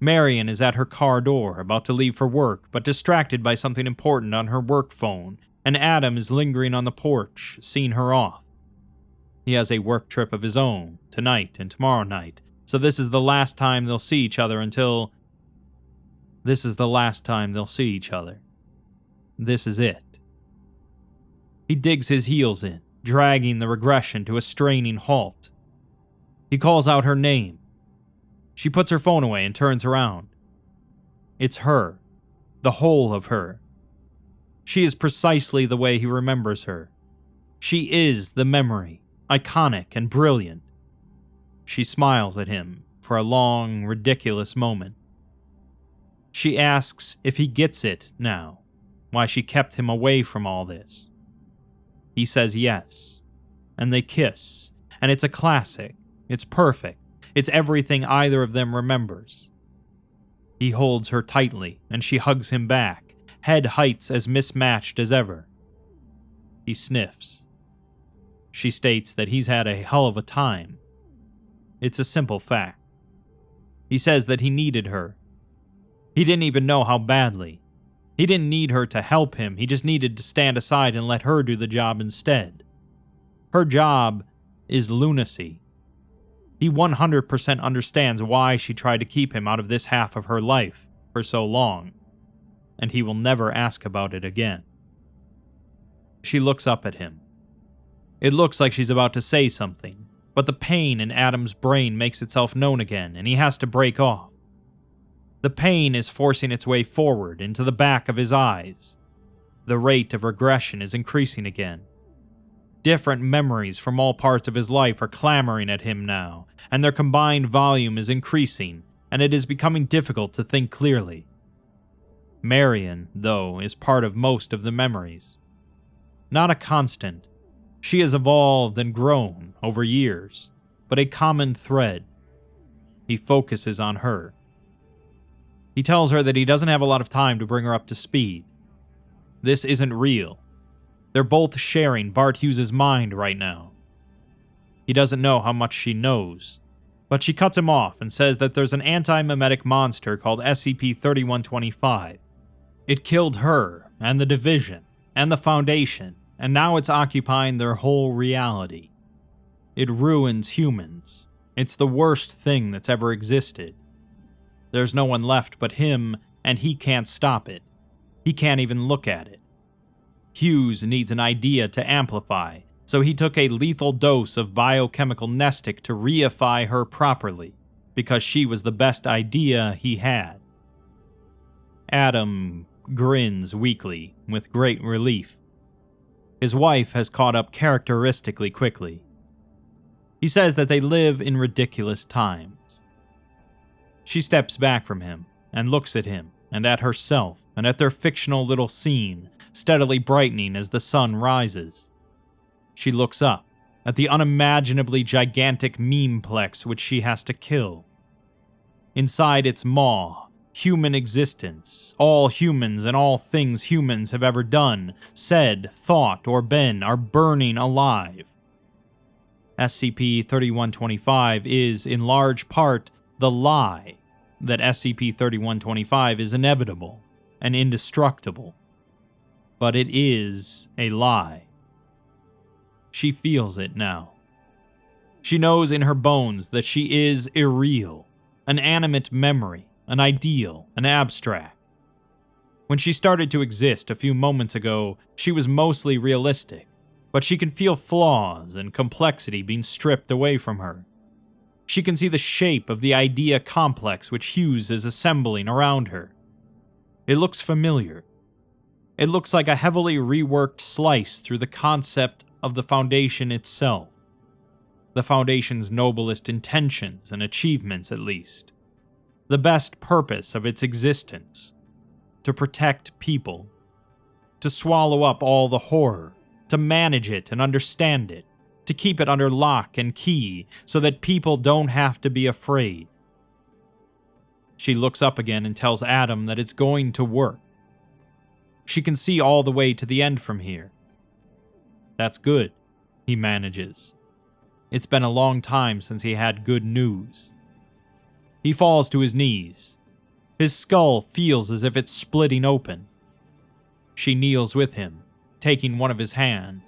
Marion is at her car door, about to leave for work, but distracted by something important on her work phone, and Adam is lingering on the porch, seeing her off. He has a work trip of his own, tonight and tomorrow night, so this is the last time they'll see each other until... This is the last time they'll see each other. This is it. He digs his heels in, dragging the regression to a straining halt. He calls out her name. She puts her phone away and turns around. It's her. The whole of her. She is precisely the way he remembers her. She is the memory, iconic and brilliant. She smiles at him for a long, ridiculous moment. She asks if he gets it now, why she kept him away from all this. He says yes, and they kiss, and it's a classic, it's perfect, it's everything either of them remembers. He holds her tightly, and she hugs him back, head heights as mismatched as ever. He sniffs. She states that he's had a hell of a time. It's a simple fact. He says that he needed her. He didn't even know how badly. He didn't need her to help him, he just needed to stand aside and let her do the job instead. Her job is lunacy. He 100% understands why she tried to keep him out of this half of her life for so long, and he will never ask about it again. She looks up at him. It looks like she's about to say something, but the pain in Adam's brain makes itself known again, and he has to break off. The pain is forcing its way forward into the back of his eyes. The rate of regression is increasing again. Different memories from all parts of his life are clamoring at him now, and their combined volume is increasing, and it is becoming difficult to think clearly. Marion, though, is part of most of the memories. Not a constant. She has evolved and grown over years, but a common thread. He focuses on her. He tells her that he doesn't have a lot of time to bring her up to speed. This isn't real. They're both sharing Bart Hughes' mind right now. He doesn't know how much she knows, but she cuts him off and says that there's an antimemetic monster called SCP-3125. It killed her, and the Division, and the Foundation, and now it's occupying their whole reality. It ruins humans. It's the worst thing that's ever existed. There's no one left but him, and he can't stop it. He can't even look at it. Hughes needs an idea to amplify, so he took a lethal dose of biochemical nestic to reify her properly, because she was the best idea he had. Adam grins weakly, with great relief. His wife has caught up characteristically quickly. He says that they live in ridiculous times. She steps back from him, and looks at him, and at herself, and at their fictional little scene, steadily brightening as the sun rises. She looks up, at the unimaginably gigantic memeplex which she has to kill. Inside its maw, human existence, all humans and all things humans have ever done, said, thought, or been are burning alive. SCP-3125 is, in large part, the lie that SCP-3125 is inevitable and indestructible. But it is a lie. She feels it now. She knows in her bones that she is irreal, an animate memory, an ideal, an abstract. When she started to exist a few moments ago, she was mostly realistic, but she can feel flaws and complexity being stripped away from her. She can see the shape of the idea complex which Hughes is assembling around her. It looks familiar. It looks like a heavily reworked slice through the concept of the Foundation itself. The Foundation's noblest intentions and achievements, at least. The best purpose of its existence. To protect people. To swallow up all the horror. To manage it and understand it. To keep it under lock and key so that people don't have to be afraid. She looks up again and tells Adam that it's going to work. She can see all the way to the end from here. That's good, he manages. It's been a long time since he had good news. He falls to his knees. His skull feels as if it's splitting open. She kneels with him, taking one of his hands.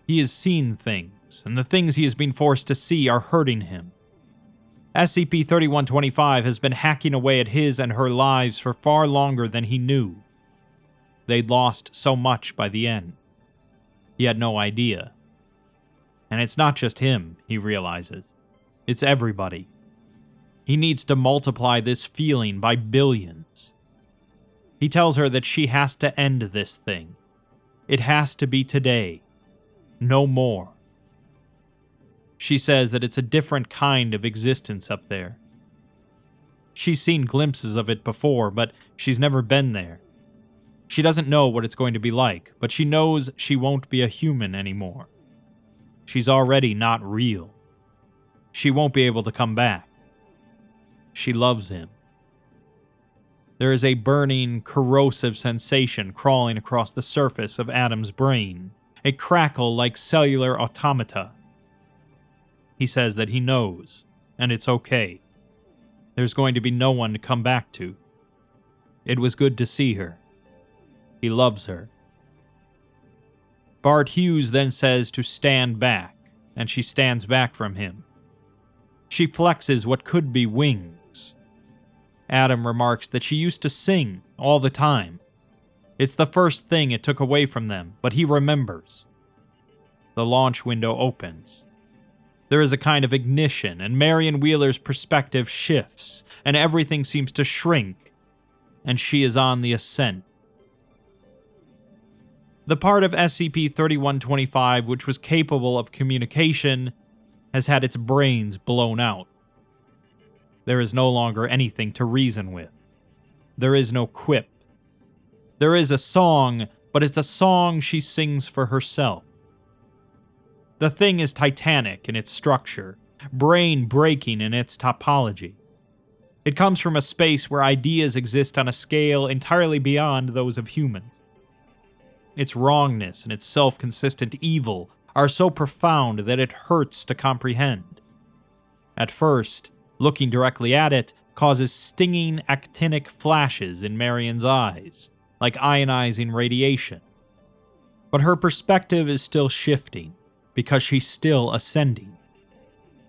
He has seen things, and the things he has been forced to see are hurting him. SCP-3125 has been hacking away at his and her lives for far longer than he knew. They'd lost so much by the end. He had no idea. And it's not just him, he realizes. It's everybody. He needs to multiply this feeling by billions. He tells her that she has to end this thing. It has to be today. No more. She says that it's a different kind of existence up there. She's seen glimpses of it before, but she's never been there. She doesn't know what it's going to be like, but she knows she won't be a human anymore. She's already not real. She won't be able to come back. She loves him. There is a burning, corrosive sensation crawling across the surface of Adam's brain, a crackle like cellular automata. He says that he knows, and it's okay. There's going to be no one to come back to. It was good to see her. He loves her. Bart Hughes then says to stand back, and she stands back from him. She flexes what could be wings. Adam remarks that she used to sing all the time. It's the first thing it took away from them, but he remembers. The launch window opens. There is a kind of ignition, and Marion Wheeler's perspective shifts, and everything seems to shrink, and she is on the ascent. The part of SCP-3125 which was capable of communication has had its brains blown out. There is no longer anything to reason with. There is no quip. There is a song, but it's a song she sings for herself. The thing is titanic in its structure, brain-breaking in its topology. It comes from a space where ideas exist on a scale entirely beyond those of humans. Its wrongness and its self-consistent evil are so profound that it hurts to comprehend. At first, looking directly at it causes stinging actinic flashes in Marion's eyes, like ionizing radiation. But her perspective is still shifting, because she's still ascending.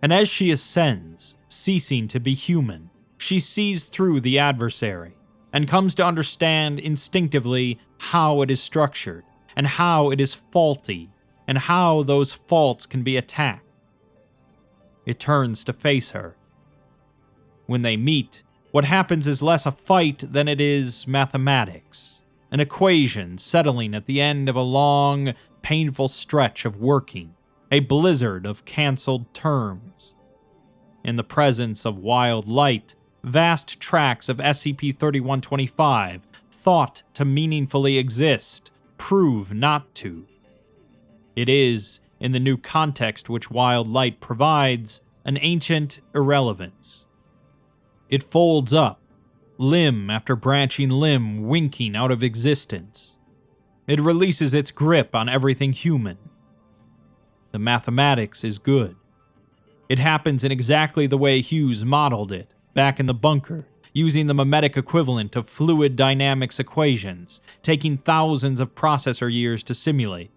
And as she ascends, ceasing to be human, she sees through the adversary, and comes to understand instinctively how it is structured, and how it is faulty, and how those faults can be attacked. It turns to face her. When they meet, what happens is less a fight than it is mathematics, an equation settling at the end of a long, painful stretch of working, a blizzard of cancelled terms. In the presence of wild light, vast tracts of SCP-3125, thought to meaningfully exist, prove not to. It is, in the new context which wild light provides, an ancient irrelevance. It folds up, limb after branching limb winking out of existence. It releases its grip on everything human. The mathematics is good. It happens in exactly the way Hughes modeled it, back in the bunker, using the memetic equivalent of fluid dynamics equations, taking thousands of processor years to simulate.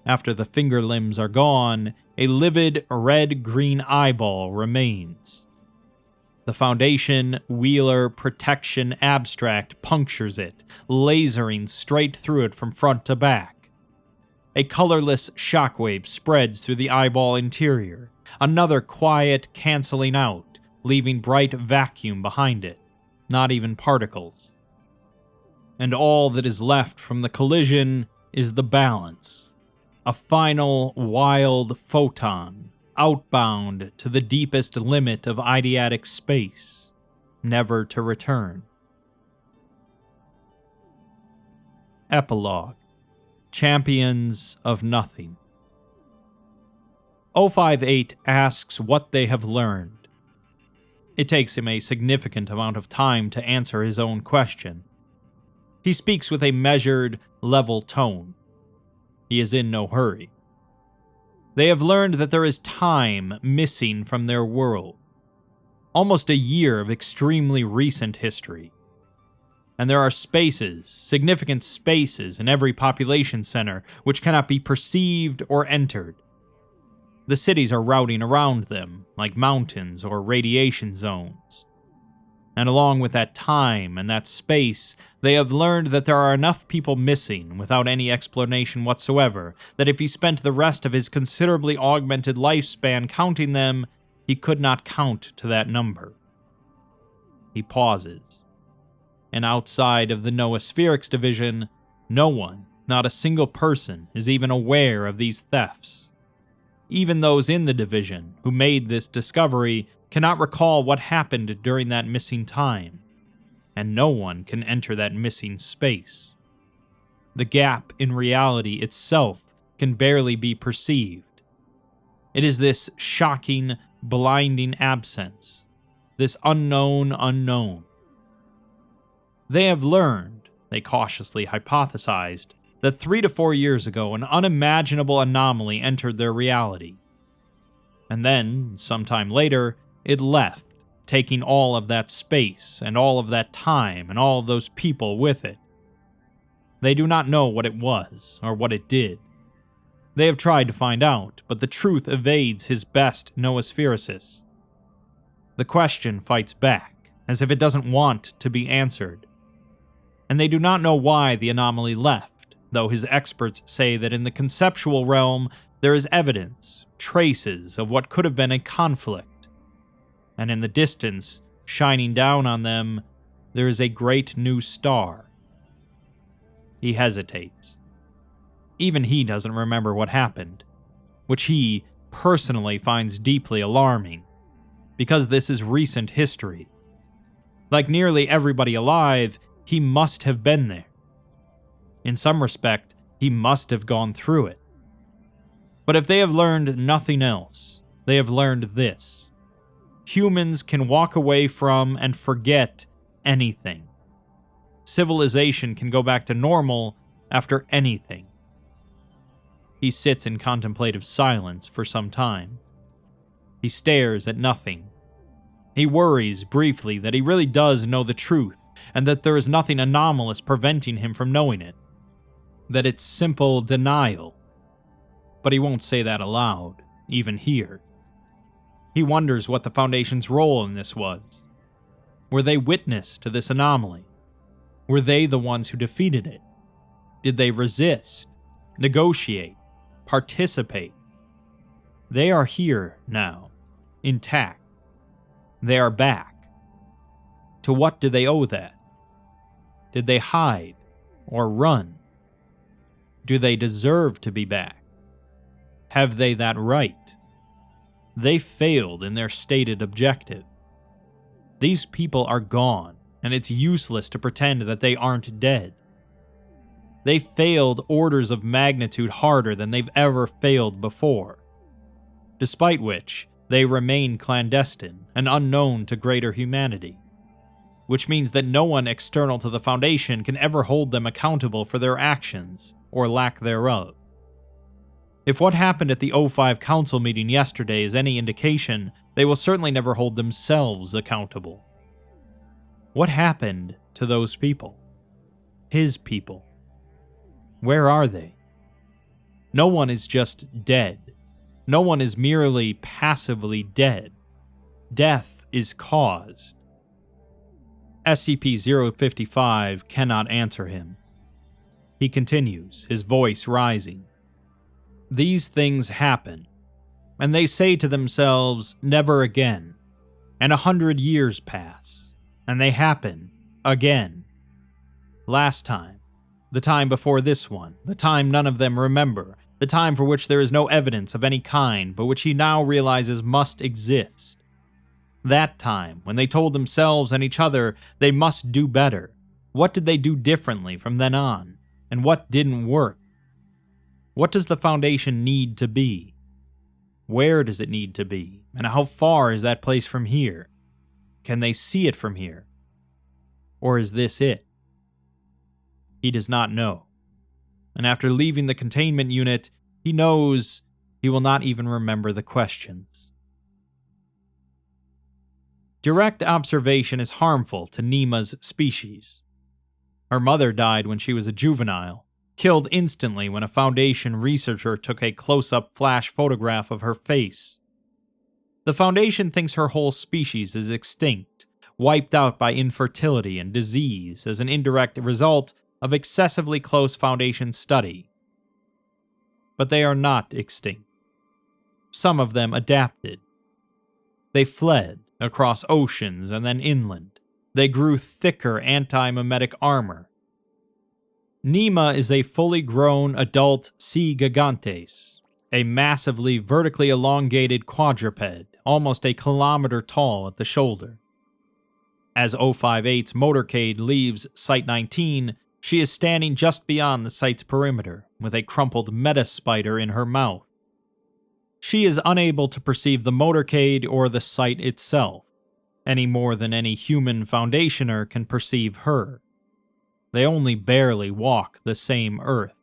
After the finger limbs are gone, a livid red-green eyeball remains. The Foundation Wheeler Protection Abstract punctures it, lasering straight through it from front to back. A colorless shockwave spreads through the eyeball interior, another quiet canceling out, leaving bright vacuum behind it, not even particles. And all that is left from the collision is the balance, a final wild photon, outbound to the deepest limit of eidetic space, never to return. Epilogue. Champions of Nothing. 058 asks what they have learned. It takes him a significant amount of time to answer his own question. He speaks with a measured, level tone. He is in no hurry. They have learned that there is time missing from their world. Almost a year of extremely recent history. And there are spaces, significant spaces in every population center which cannot be perceived or entered. The cities are routing around them, like mountains or radiation zones. And along with that time and that space, they have learned that there are enough people missing without any explanation whatsoever, that if he spent the rest of his considerably augmented lifespan counting them, he could not count to that number. He pauses. And outside of the Noospherics division, no one, not a single person, is even aware of these thefts. Even those in the division who made this discovery cannot recall what happened during that missing time, and no one can enter that missing space. The gap in reality itself can barely be perceived. It is this shocking, blinding absence, this unknown unknown. They have learned, they cautiously hypothesized, that 3 to 4 years ago an unimaginable anomaly entered their reality. And then, sometime later, it left, taking all of that space and all of that time and all of those people with it. They do not know what it was or what it did. They have tried to find out, but the truth evades his best noosphericist. The question fights back, as if it doesn't want to be answered. And they do not know why the anomaly left, though his experts say that in the conceptual realm there is evidence, traces of what could have been a conflict. And in the distance, shining down on them, there is a great new star. He hesitates. Even he doesn't remember what happened, which he personally finds deeply alarming, because this is recent history. Like nearly everybody alive, he must have been there. In some respect, he must have gone through it. But if they have learned nothing else, they have learned this. Humans can walk away from and forget anything. Civilization can go back to normal after anything. He sits in contemplative silence for some time. He stares at nothing. He worries briefly that he really does know the truth, and that there is nothing anomalous preventing him from knowing it. That it's simple denial. But he won't say that aloud, even here. He wonders what the Foundation's role in this was. Were they witness to this anomaly? Were they the ones who defeated it? Did they resist, negotiate, participate? They are here now, intact. They are back. To what do they owe that? Did they hide or run? Do they deserve to be back? Have they that right? They failed in their stated objective. These people are gone, and it's useless to pretend that they aren't dead. They failed orders of magnitude harder than they've ever failed before. Despite which, they remain clandestine and unknown to greater humanity, which means that no one external to the Foundation can ever hold them accountable for their actions, or lack thereof. If what happened at the O5 Council meeting yesterday is any indication, they will certainly never hold themselves accountable. What happened to those people? His people? Where are they? No one is just dead. No one is merely passively dead. Death is caused. SCP-055 cannot answer him. He continues, his voice rising. These things happen, and they say to themselves, never again, and 100 years pass, and they happen again. Last time, the time before this one, the time none of them remember, the time for which there is no evidence of any kind, but which he now realizes must exist. That time, when they told themselves and each other they must do better. What did they do differently from then on? And what didn't work? What does the Foundation need to be? Where does it need to be? And how far is that place from here? Can they see it from here? Or is this it? He does not know. And after leaving the containment unit, he knows he will not even remember the questions. Direct observation is harmful to Nima's species. Her mother died when she was a juvenile, killed instantly when a Foundation researcher took a close-up flash photograph of her face. The Foundation thinks her whole species is extinct, wiped out by infertility and disease as an indirect result of excessively close Foundation study. But they are not extinct. Some of them adapted. They fled across oceans and then inland, They grew thicker antimemetic armor. Nima is a fully grown adult sea gigantes, a massively vertically elongated quadruped, almost a kilometer tall at the shoulder. As 058's motorcade leaves Site 19, she is standing just beyond the site's perimeter, with a crumpled metaspider in her mouth. She is unable to perceive the motorcade or the site itself, any more than any human Foundationer can perceive her. They only barely walk the same earth.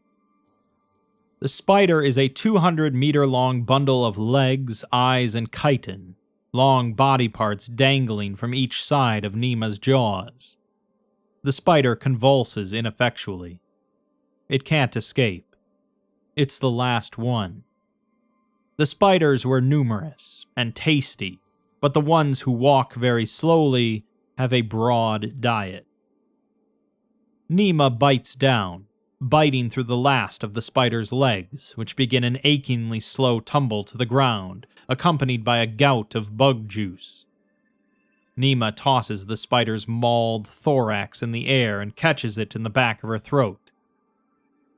The spider is a 200-meter-long bundle of legs, eyes, and chitin, long body parts dangling from each side of Nima's jaws. The spider convulses ineffectually. It can't escape. It's the last one. The spiders were numerous and tasty, but the ones who walk very slowly have a broad diet. Nima bites down, biting through the last of the spider's legs, which begin an achingly slow tumble to the ground, accompanied by a gout of bug juice. Nima tosses the spider's mauled thorax in the air and catches it in the back of her throat.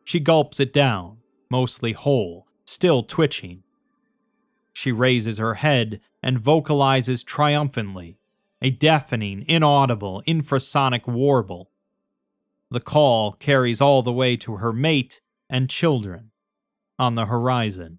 She gulps it down, mostly whole, still twitching. She raises her head and vocalizes triumphantly, a deafening, inaudible, infrasonic warble. The call carries all the way to her mate and children on the horizon.